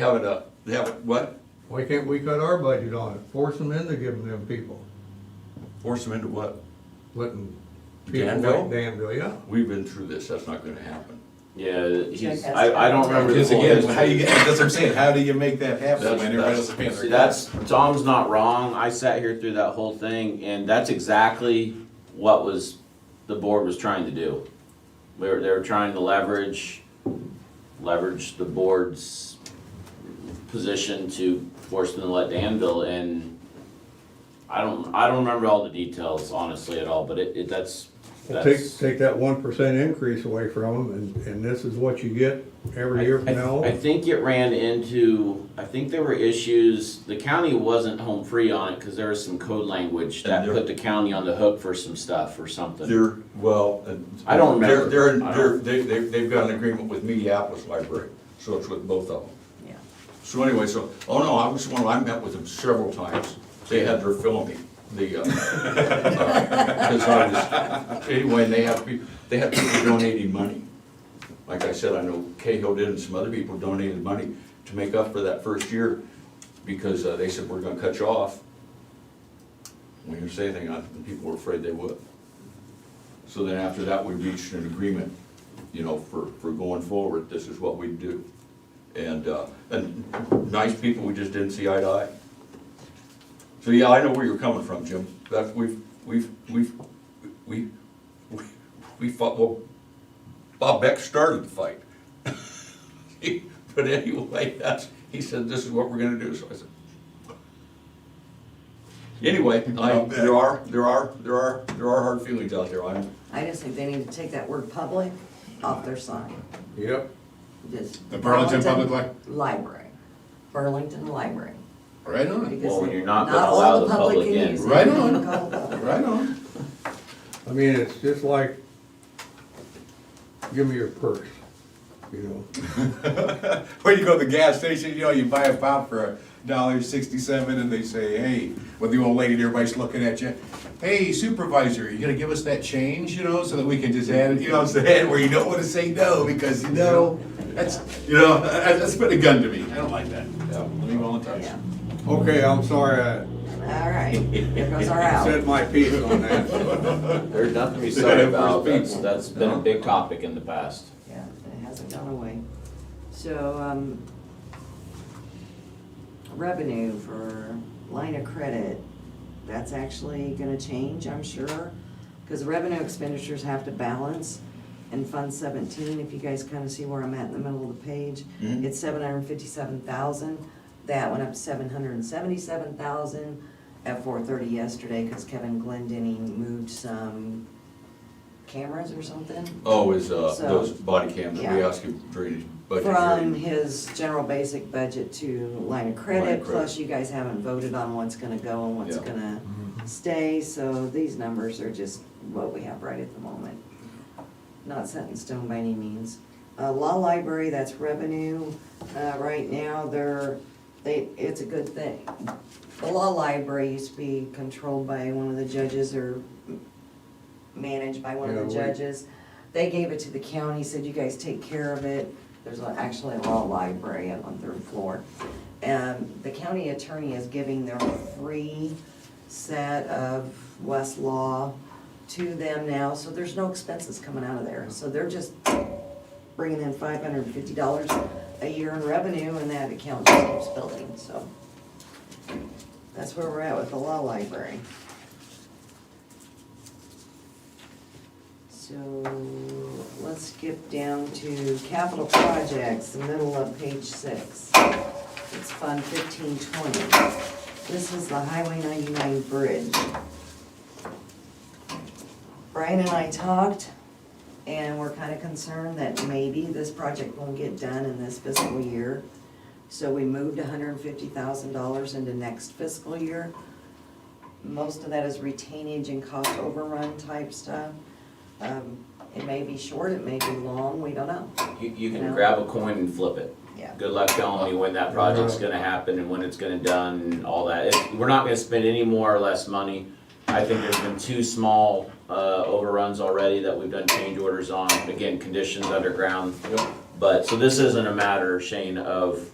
haven't, what? Why can't we cut our budget on it? Force them into giving them people, Force them into what? letting people Danville? like Danville, yeah. We've been through this, that's not gonna happen. Yeah, Check has I don't to- remember the Because full again, history. that's what I'm saying, how do you make that happen That's- when everybody else is paying their See, taxes? Tom's not wrong, I sat here through that whole thing, and that's exactly what the board was trying to do. They were trying to leverage the board's position to force them to let Danville, and I don't remember all the details honestly at all, but that's. Well, take that 1% increase away from them, and this is what you get every year from now I on. think it ran into, I think there were issues, the county wasn't home free on it, cause there was some code language that And put the county on the hook for some stuff or something. I don't remember. They've got an agreement with Minneapolis Library, so it's with both of them. Yeah. So anyway, I met with them several times. They had their fill of me. Anyway, and they had people donating money. Like I said, I know Cahill did and some other people donated money to make up for that first year because they said, we're gonna cut you off. We didn't say anything, and people were afraid they would. So then after that, we reached an agreement, for going forward, this is what we'd do. And nice people, we just didn't see eye to eye. So yeah, I know where you're coming from, Jim. We fought, well, Bob Beck started the fight. But anyway, he said, this is what we're gonna do, so I said. Anyway, there are hard feelings out there. I just think they need to take that word public off their sign. Yep. Just The Burlington Public Library. Burlington Library. Right on, Because Well, you're not not gonna all allow the the public public can in. use it. Right You on. wanna call it public. right on. I mean, it's just like, give me your purse, you know? When you go to the gas station, you know, you buy a pop for $1.67 and they say, hey, with the old lady, and everybody's looking at you. Hey, supervisor, you gonna give us that change, you know, so that we can just add it, you know, instead where you don't wanna say no, because you know, that's put a gun to me. I don't like that. Yeah, let me go and touch. Yeah. Okay, I'm sorry, I All right, there goes our out. said my piece on that. There's nothing to be sorry about, that's been a big topic in the past. Yeah, it hasn't gone away. So, revenue for line of credit, that's actually gonna change, I'm sure, because revenue expenditures have to balance. In Fund 17, if you guys kind of see where I'm at in the middle of the page, it's 757,000. That went up to 777,000 at 4:30 yesterday, because Kevin Glendinning moved some cameras or something. Oh, is, those body cams, we yeah. asked you during his budget From hearing. his general basic budget to line of Line credit, of plus credit. you guys haven't voted on what's gonna go and what's Yeah. gonna stay, so these numbers are just what we have right at the moment. Not set in stone by any means. Law library, that's revenue, right now, it's a good thing. The law library used to be controlled by one of the judges or managed by one of the Yeah, judges. They gave it to the county, said you guys take care of it. There's actually a law library up on 3rd floor. And the county attorney is giving their free set of Westlaw to them now, so there's no expenses coming out of there. So they're just bringing in $550 a year in revenue, and that account just keeps building, so. That's where we're at with the law library. So, let's skip down to capital projects, the middle of page 6. It's Fund 1520. This is the Highway 99 bridge. Brian and I talked, and we're kind of concerned that maybe this project won't get done in this fiscal year. So we moved $150,000 into next fiscal year. Most of that is retainage and cost overrun type stuff. It may be short, it may be long, we don't know. You can No. grab a coin and flip it. Yeah. Good luck telling me when that project's gonna happen and when it's gonna done and all that. We're not gonna spend any more or less money. I think there's been 2 small overruns already that we've done change orders on. Again, conditions underground. But, so this isn't a matter, Shane, of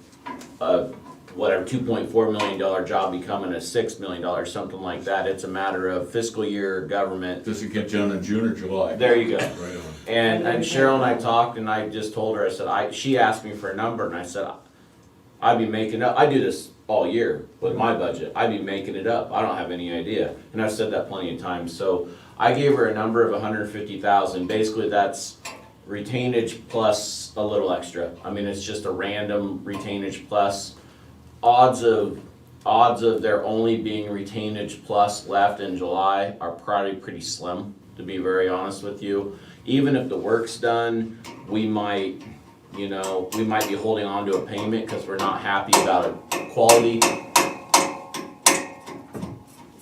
whatever, $2.4 million job becoming a $6 million, something like that. It's a matter of fiscal year government. Does it get done in June or July? There you go. Right on. And Cheryl and I talked, and I just told her, I said, she asked me for a number, and I said, I'd be making up, I do this all year with my budget, I'd be making it up, I don't have any idea. And I've said that plenty of times, so I gave her a number of 150,000, basically that's retainage plus a little extra. I mean, it's just a random retainage plus. Odds of there only being retainage plus left in July are probably pretty slim, to be very honest with you. Even if the work's done, we might be holding on to a payment because we're not happy about it. Quality.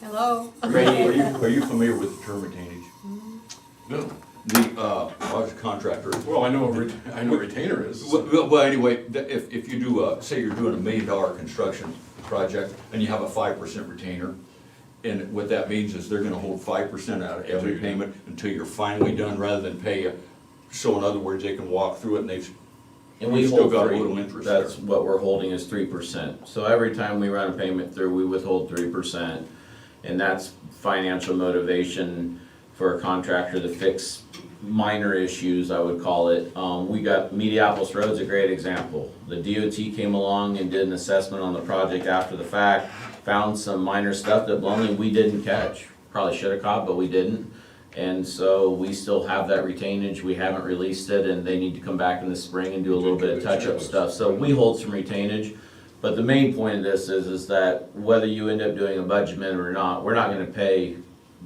Hello? Are you familiar with the term retainage? No. I was a contractor. Well, I know what retainer is. Well, anyway, if you do, say you're doing $1 million construction project and you have a 5% retainer, and what that means is they're gonna hold 5% out of every payment until you're finally done, rather than pay you. So in other words, they can walk through it and We still hold got a 3. little interest there. That's what we're holding is 3%. So every time we run a payment through, we withhold 3%. And that's financial motivation for a contractor to fix minor issues, I would call it. We got Mediapolis Road's a great example. The DOT came along and did an assessment on the project after the fact, found some minor stuff that bluntly we didn't catch. Probably should have caught, but we didn't. And so we still have that retainage, we haven't released it, and they need to come back in the spring and do a little bit of touch-up stuff. So we hold some retainage, but the main point of this is that whether you end up doing a budget amendment or not, we're not gonna pay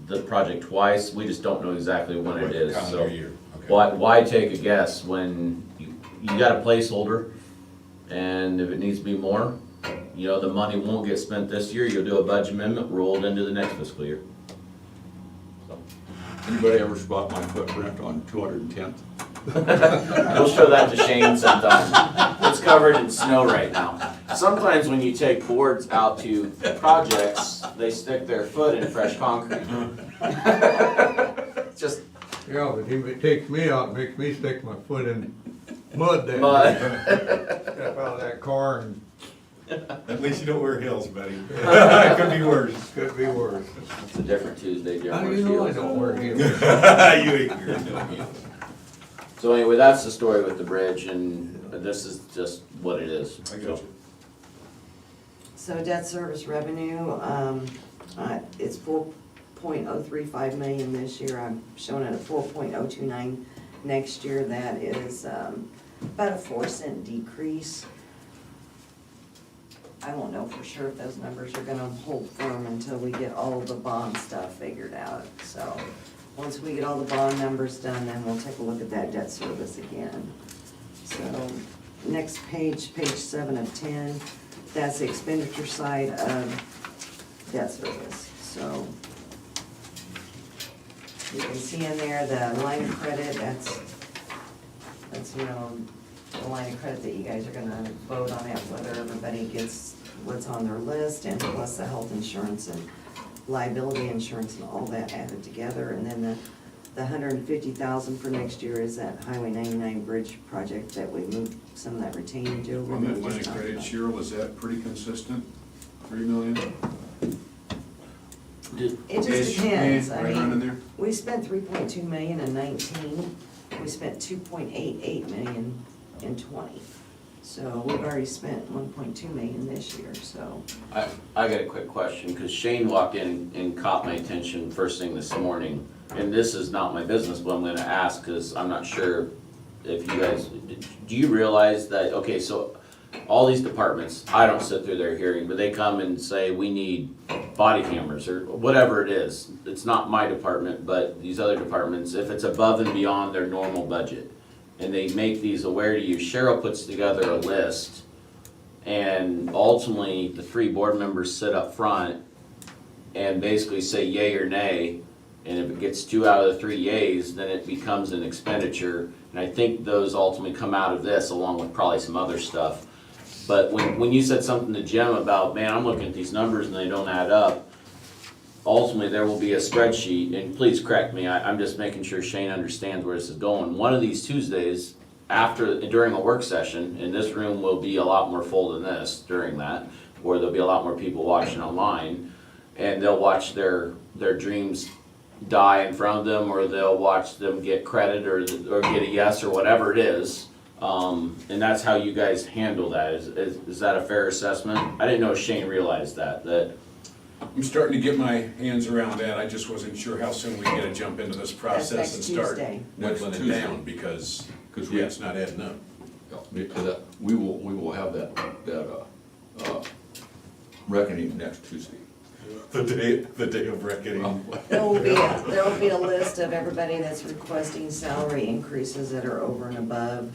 the project twice, we just don't know exactly when it is, so. Calendar year. Okay. Why take a guess when you got a placeholder, and if it needs to be more, the money won't get spent this year, you'll do a budget amendment, rolled into the next fiscal year. So. Anybody ever spot my footprint on 210th? We'll show that to Shane sometime. It's covered in snow right now. Sometimes when you take boards out to projects, they stick their foot in fresh concrete. Just Yeah, but if it takes me out, it makes me stick my foot in mud that mud. Step out of that car and At least you don't wear heels, buddy. It could be worse. could be worse. It's a different Tuesday, How do different you know I feels. don't wear heels? You ain't wearing no heels. So anyway, that's the story with the bridge, and this is just what it is. I got you. So debt service revenue, it's 4.035 million this year. I'm showing it at 4.029 next year. That is about a 4-cent decrease. I won't know for sure if those numbers are gonna hold firm until we get all the bond stuff figured out. So, once we get all the bond numbers done, then we'll take a look at that debt service again. So, next page, page 7 of 10, that's the expenditure side of debt service. So, you can see in there the line of credit, that's, you know, the line of credit that you guys are gonna vote on it, whether everybody gets what's on their list, and plus the health insurance and liability insurance and all that added together. And then the 150,000 for next year is that Highway 99 bridge project that we moved some of that retainage over. On that we line just of talked credit, about. Cheryl, is that pretty consistent? 3 million? It just Ish, depends. eh, I right around in mean, there? we spent 3.2 million in 19, we spent 2.88 million in 20. So we've already spent 1.2 million this year, so. I got a quick question, because Shane walked in and caught my attention first thing this morning. And this is not my business, but I'm gonna ask, because I'm not sure if you guys, do you realize that, okay, so all these departments, I don't sit through their hearing, but they come and say, we need body cameras, or whatever it is. It's not my department, but these other departments, if it's above and beyond their normal budget, and they make these aware to you, Cheryl puts together a list, and ultimately, the 3 board members sit up front and basically say yay or nay, and if it gets 2 out of the 3 yays, then it becomes an expenditure, and I think those ultimately come out of this, along with probably some other stuff. But when you said something to Jim about, man, I'm looking at these numbers and they don't add up, ultimately, there will be a spreadsheet, and please correct me, I'm just making sure Shane understands where this is going. One of these Tuesdays, during a work session, and this room will be a lot more full than this during that, where there'll be a lot more people watching online, and they'll watch their dreams die in front of them, or they'll watch them get credit, or get a yes, or whatever it is. And that's how you guys handle that. Is that a fair assessment? I didn't know Shane realized that. I'm starting to get my hands around that. I just wasn't sure how soon we get to jump into this process next and start Tuesday. whittling it Tuesday. down, because we- it's not adding up. We will have that reckoning next Tuesday. The day of reckoning. There will be a list of everybody that's requesting salary increases that are over and above,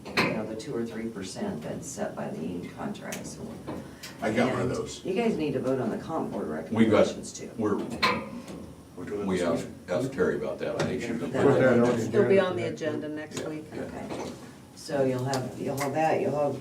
you know, the 2 or 3% that's set by the union contract, so. I got one of And those. You guys need to vote on the comp board We got, recommendations too. we asked Terry about that, I think she's Put that on the It'll be agenda on the for next agenda next week. Okay, so you'll have that, you'll have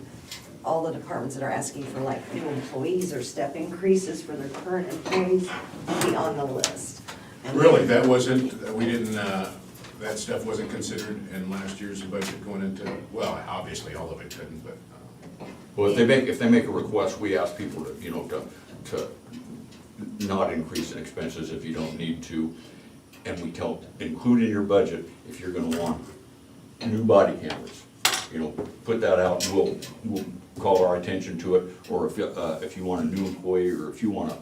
all the departments that are asking for like new employees or step increases for their current employees will be on the list. And Really, then- that wasn't, we didn't, that stuff wasn't considered in last year's budget going into, well, obviously, all of it couldn't, but. Well, if they make a request, we ask people to, you know, to not increase in expenses if you don't need to. And we include in your budget if you're gonna want new body cameras. You know, put that out and we'll call our attention to it. Or if you want a new employee, or if you wanna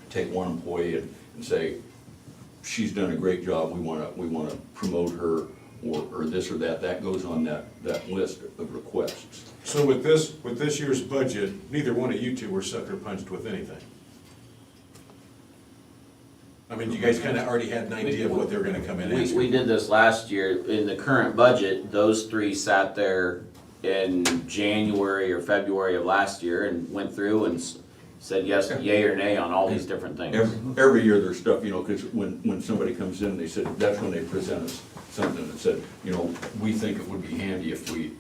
take one employee and say, she's done a great job, we wanna promote her, or this or that, that goes on that list of requests. So with this year's budget, neither one of you two were sucker punched with anything. I mean, you guys kinda already had an idea of what they were gonna come in asking. We did this last year. In the current budget, those 3 sat there in January or February of last year and went through and said yes, yay or nay on all these different things. Every year there's stuff, you know, because when somebody comes in, they said, that's when they present us something that said, you know, we think it would be handy if we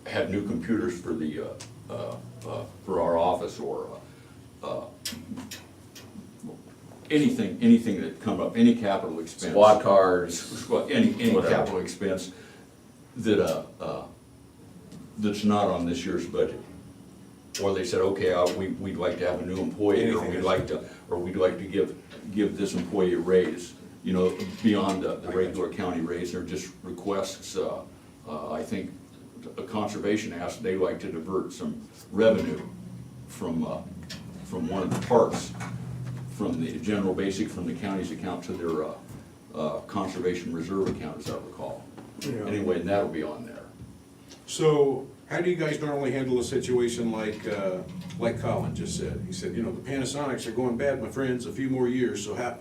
had new computers for the, for our office, or, anything that come up, any capital expense. Squad cars. Any Whatever. capital expense that, that's not on this year's budget. Or they said, okay, we'd like to have a new employee, or we'd like to give this employee a raise, you know, beyond the regular county raise. They're just requests. I think a conservation asked, they'd like to divert some revenue from one of the parks, from the general basic, from the county's account to their conservation reserve account, as I recall. Yeah. Anyway, and that'll be on there. So how do you guys normally handle a situation like Colin just said? He said, you know, the Panasonics are going bad, my friends, a few more years, so how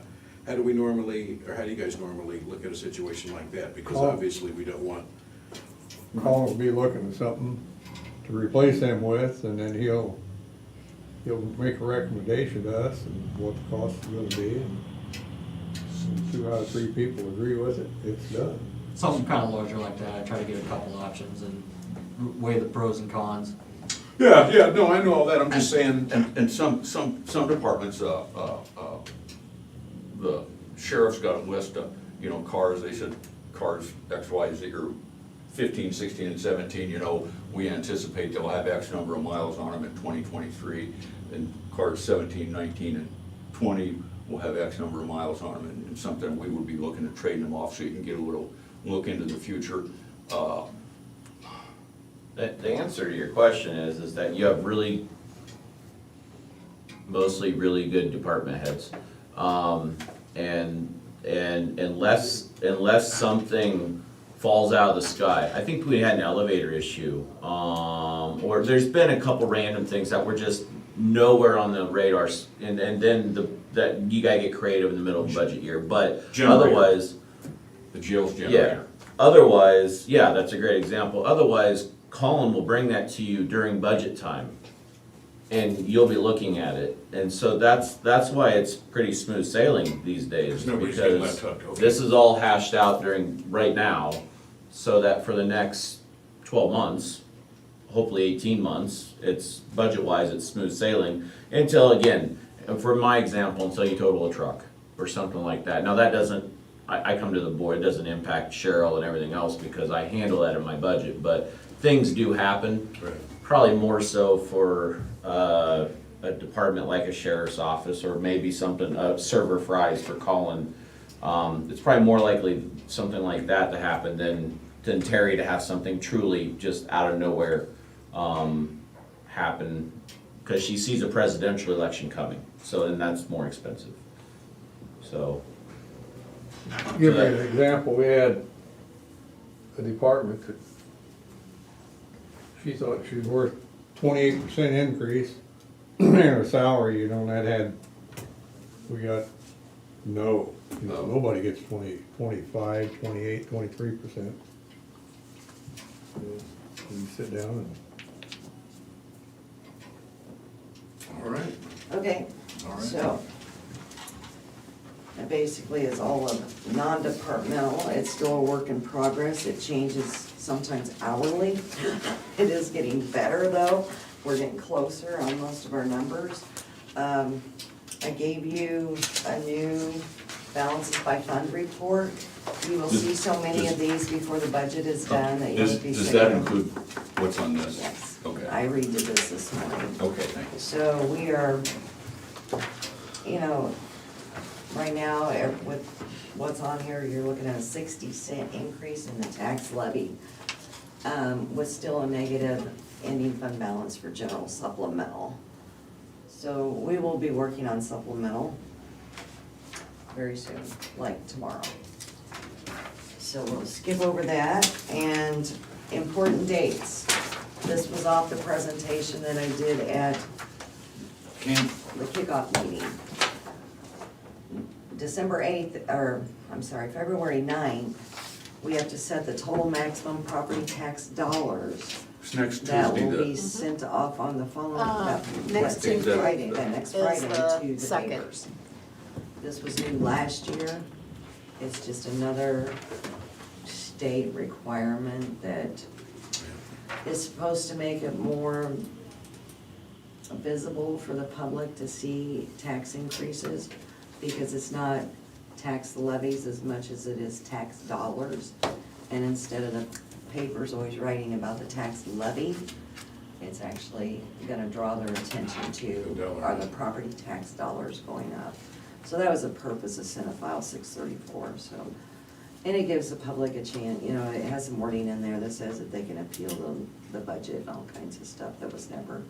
do we normally, or how do you guys normally look at a situation like that? Because obviously we don't want. Colin will be looking at something to replace them with, and then he'll make a recommendation to us and what the cost is gonna be, and 2 out of 3 people agree with it, it's done. Something kind of larger like that, I try to get a couple options and weigh the pros and cons. Yeah, no, I know all that, I'm just saying. And some departments, the sheriff's got a list of, you know, cars, they said cars X, Y, Z, or 15, 16, and 17, you know, we anticipate they'll have X number of miles on them in 2023, and cars 17, 19, and 20 will have X number of miles on them, and something we would be looking at trading them off so you can get a little look into the future. The answer to your question is that you have mostly really good department heads. And unless something falls out of the sky, I think we had an elevator issue, or there's been a couple random things that were just nowhere on the radar, and then that you gotta get creative in the middle of the budget year, but Generator. otherwise. The jail's generator. Yeah, otherwise, yeah, that's a great example. Otherwise, Colin will bring that to you during budget time, and you'll be looking at it. And so that's why it's pretty smooth sailing these days, Nobody's getting because left hooked, okay. this is all hashed out right now, so that for the next 12 months, hopefully 18 months, it's budget-wise, it's smooth sailing, until, again, for my example, until you total a truck, or something like that. Now, that doesn't, I come to the board, it doesn't impact Cheryl and everything else, because I handle that in my budget, but things do happen. Right. Probably more so for a department like a sheriff's office, or maybe something, server fries for Colin. It's probably more likely something like that to happen than Terry to have something truly just out of nowhere happen, because she sees a presidential election coming, so then that's more expensive. So. Give you an example, we had a department that she thought she was worth 28% increase in her salary, you know, and that had, we got, nobody gets 20, 25, 28, 23%. You sit down and. All right. Okay, All right. so that basically is all of non-departmental. It's still a work in progress. It changes sometimes hourly. It is getting better though. We're getting closer on most of our numbers. I gave you a new balances by fund report. You will see so many of these before the budget is done that you'll be Does sitting. that include what's on this? Yes. Okay. I redid this morning. Okay, thank you. So we are, you know, right now, with what's on here, you're looking at a 60-cent increase in the tax levy, with still a negative ending fund balance for general supplemental. So we will be working on supplemental very soon, like tomorrow. So we'll skip over that, and important dates. This was off the presentation that I did at the kickoff meeting. February 9th, we have to set the total maximum property tax dollars It's next that Tuesday, will be the, sent off on the phone, next Tuesday, Tuesday Friday, that next is Friday the to the second. papers. This was new last year. It's just another state requirement that is supposed to make it more visible for the public to see tax increases, because it's not tax levies as much as it is tax dollars. And instead of the papers always writing about the tax levy, it's actually gonna draw their attention to, are the property tax dollars going up? So that was the purpose of Senate File 634, so. And it gives the public a chance, you know, it has some wording in there that says that they can appeal the budget and all kinds of stuff that was never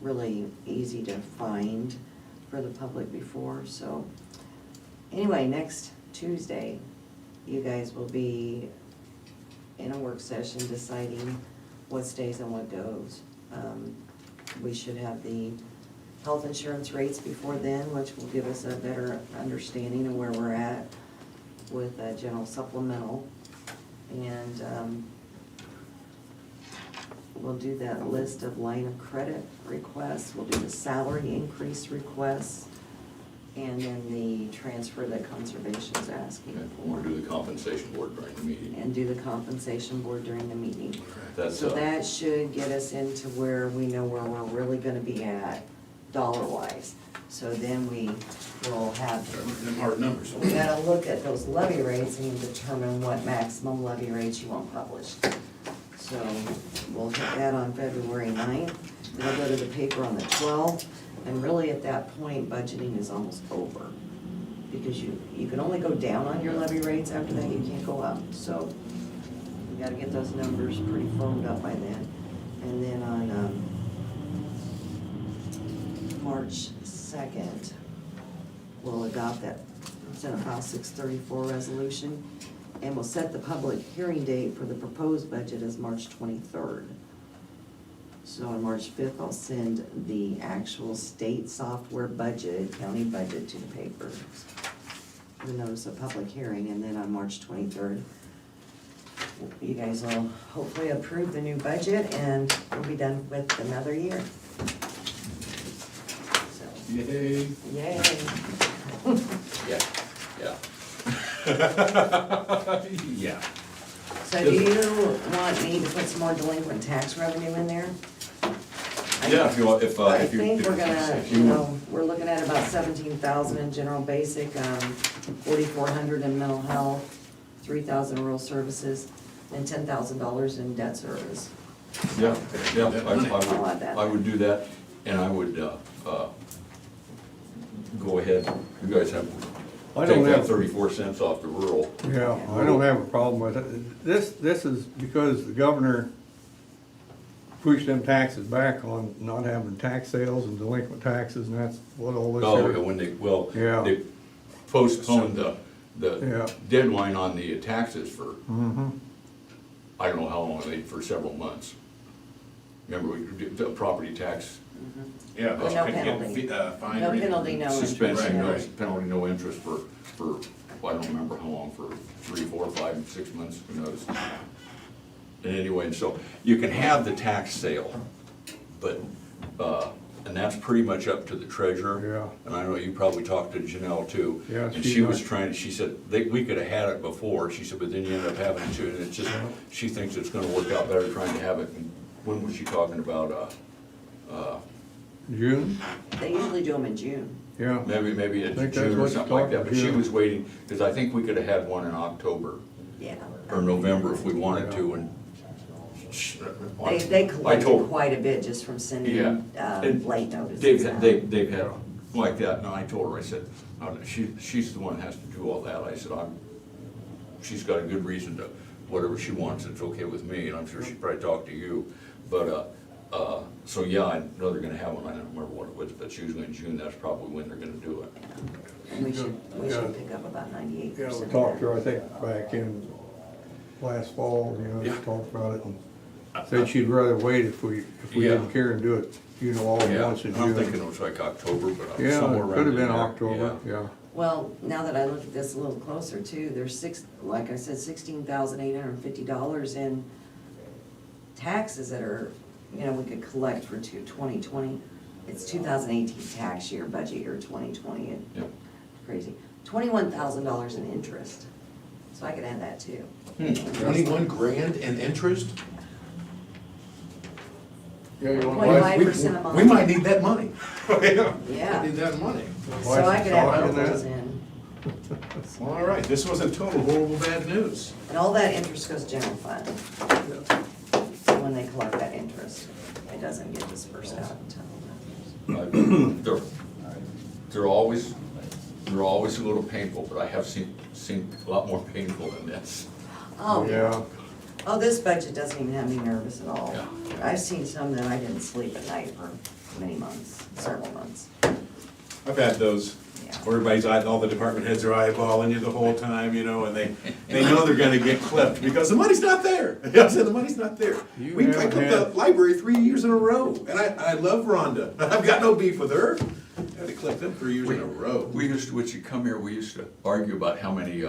really easy to find for the public before, so. Anyway, next Tuesday, you guys will be in a work session deciding what stays and what goes. We should have the health insurance rates before then, which will give us a better understanding of where we're at with a general supplemental. And we'll do that list of line of credit requests, we'll do the salary increase requests, and then the transfer that conservation's asking we'll for. do the compensation board during the meeting. And do the compensation board during the meeting. That's, So that should get us into where we know where we're really gonna be at, dollar-wise. So then we will have, Them hard numbers. we gotta look at those levy rates and determine what maximum levy rates you want published. So we'll hit that on February 9th. It'll go to the paper on the 12th, and really at that point, budgeting is almost over. Because you can only go down on your levy rates, after that you can't go up. So we gotta get those numbers pretty firmed up by then. And then on March 2nd, we'll adopt that Senate File 634 resolution, and we'll set the public hearing date for the proposed budget as March 23rd. So on March 5th, I'll send the actual state software budget, county budget to the paper, the notice of public hearing, and then on March 23rd, you guys will hopefully approve the new budget, and we'll be done with another year. So, yay. yay. Yeah. So do you want me to put some more delinquent tax revenue in there? Yeah, if you want, if I you. think if- we're gonna, if you want- know, we're looking at about 17,000 in general basic, 4,400 in mental health, 3,000 rural services, and $10,000 in debt service. Yeah, yeah, I'll add that. I would do that, and I would, go ahead, you guys have, I take don't that have, 34 cents off the rural. yeah, I don't have a problem with it. This is because the governor pushed them taxes back on not having tax sales and delinquent taxes, and that's what all this Oh, is. when they, well, Yeah. they postponed the Yeah. deadline on the taxes for, Mm-hmm. I don't know how long, for several months. Remember, we did the property tax Yeah, Oh, no penalty. fine. No penalty, no interest. suspension, no yeah. penalty, no interest for, I don't remember how long, for 3, 4, 5, 6 months, who knows? And anyway, so you can have the tax sale, but, and that's pretty much up to the treasurer. Yeah. And I know you probably talked to Janelle too. Yeah, And she she was might. trying, she said, we could have had it before, she said, but then you end up having it too, and it's just, she thinks it's gonna work out better trying to have it. And when was she talking about, June? They usually do them in June. Yeah. maybe I it's think that's June or what something like she's that, but she talking, was waiting, because I think we could have had one in October Yeah. or November if we wanted to, and. They I collected told- quite a bit just from sending, Yeah. And late notices out. They've had like that, and I told her, I said, she's the one that has to do all that, I said, she's got a good reason to, whatever she wants, it's okay with me, and I'm sure she'd probably talk to you, but, so yeah, I know they're gonna have one, I don't remember what it was, but it's usually in June, that's probably when they're gonna do it. And we should Yeah. pick up about 98%. Yeah, we talked to her, I think, back in last fall, you know, Yeah. just talked about it, and said she'd rather wait if we Yeah. didn't care and do it, you know, all at Yeah, once in I'm June. thinking it was like October, but Yeah, somewhere it around could have in been there, October, yeah. Well, now that I look at this a little closer too, there's like I said, $16,850 in taxes that are, we could collect for 2020. It's 2018 tax year, budget year 2020, and Yep. crazy. $21,000 in interest, so I could add that too. 21 grand in interest? Yeah, you want 25% a month. We might need that money. Yeah. Need that money. So I could add Why is it those that? in. Well, all right, this wasn't total horrible bad news. And all that interest goes general fund. So when they collect that interest, it doesn't get dispersed out until. They're always a little painful, but I have seen a lot more painful than this. Oh, Yeah. Oh, this budget doesn't even have me nervous at all. Yeah. I've seen some that I didn't sleep at night for many months, several months. I've had those, Yeah. where all the department heads are eyeballing you the whole time, and they know they're gonna get clipped because the money's not there. You know what I'm saying? The money's not there. You I haven't clipped had- the library 3 years in a row, and I love Rhonda. I've got no beef with her. I had to clip them 3 years in a row. We used to, when you come here, we used to argue about how many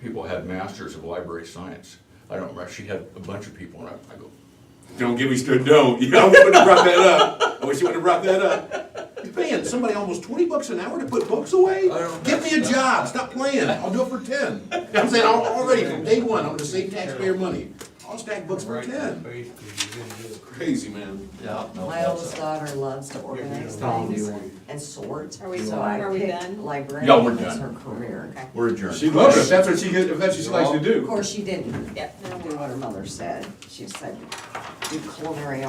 people had masters of library science. I don't remember, she had a bunch of people, and I go, Don't give me don't. I wouldn't have brought that up. I wish you wouldn't have brought that up. You're paying somebody almost $20 an hour to put books away? I don't- Give me a job, stop playing. I'll do it for 10. You know what I'm saying? Already from day one, I'm gonna save taxpayer money. I'll stack books for 10. Crazy, man. yeah, no. My oldest daughter loves to organize things and sort. Are we so done? I Are we picked done? librarian Yeah, we're as done. her career. We're adjourned. She loves it, if that's what she likes to Of do. course, she didn't do what her mother said. She said, do culinary arts.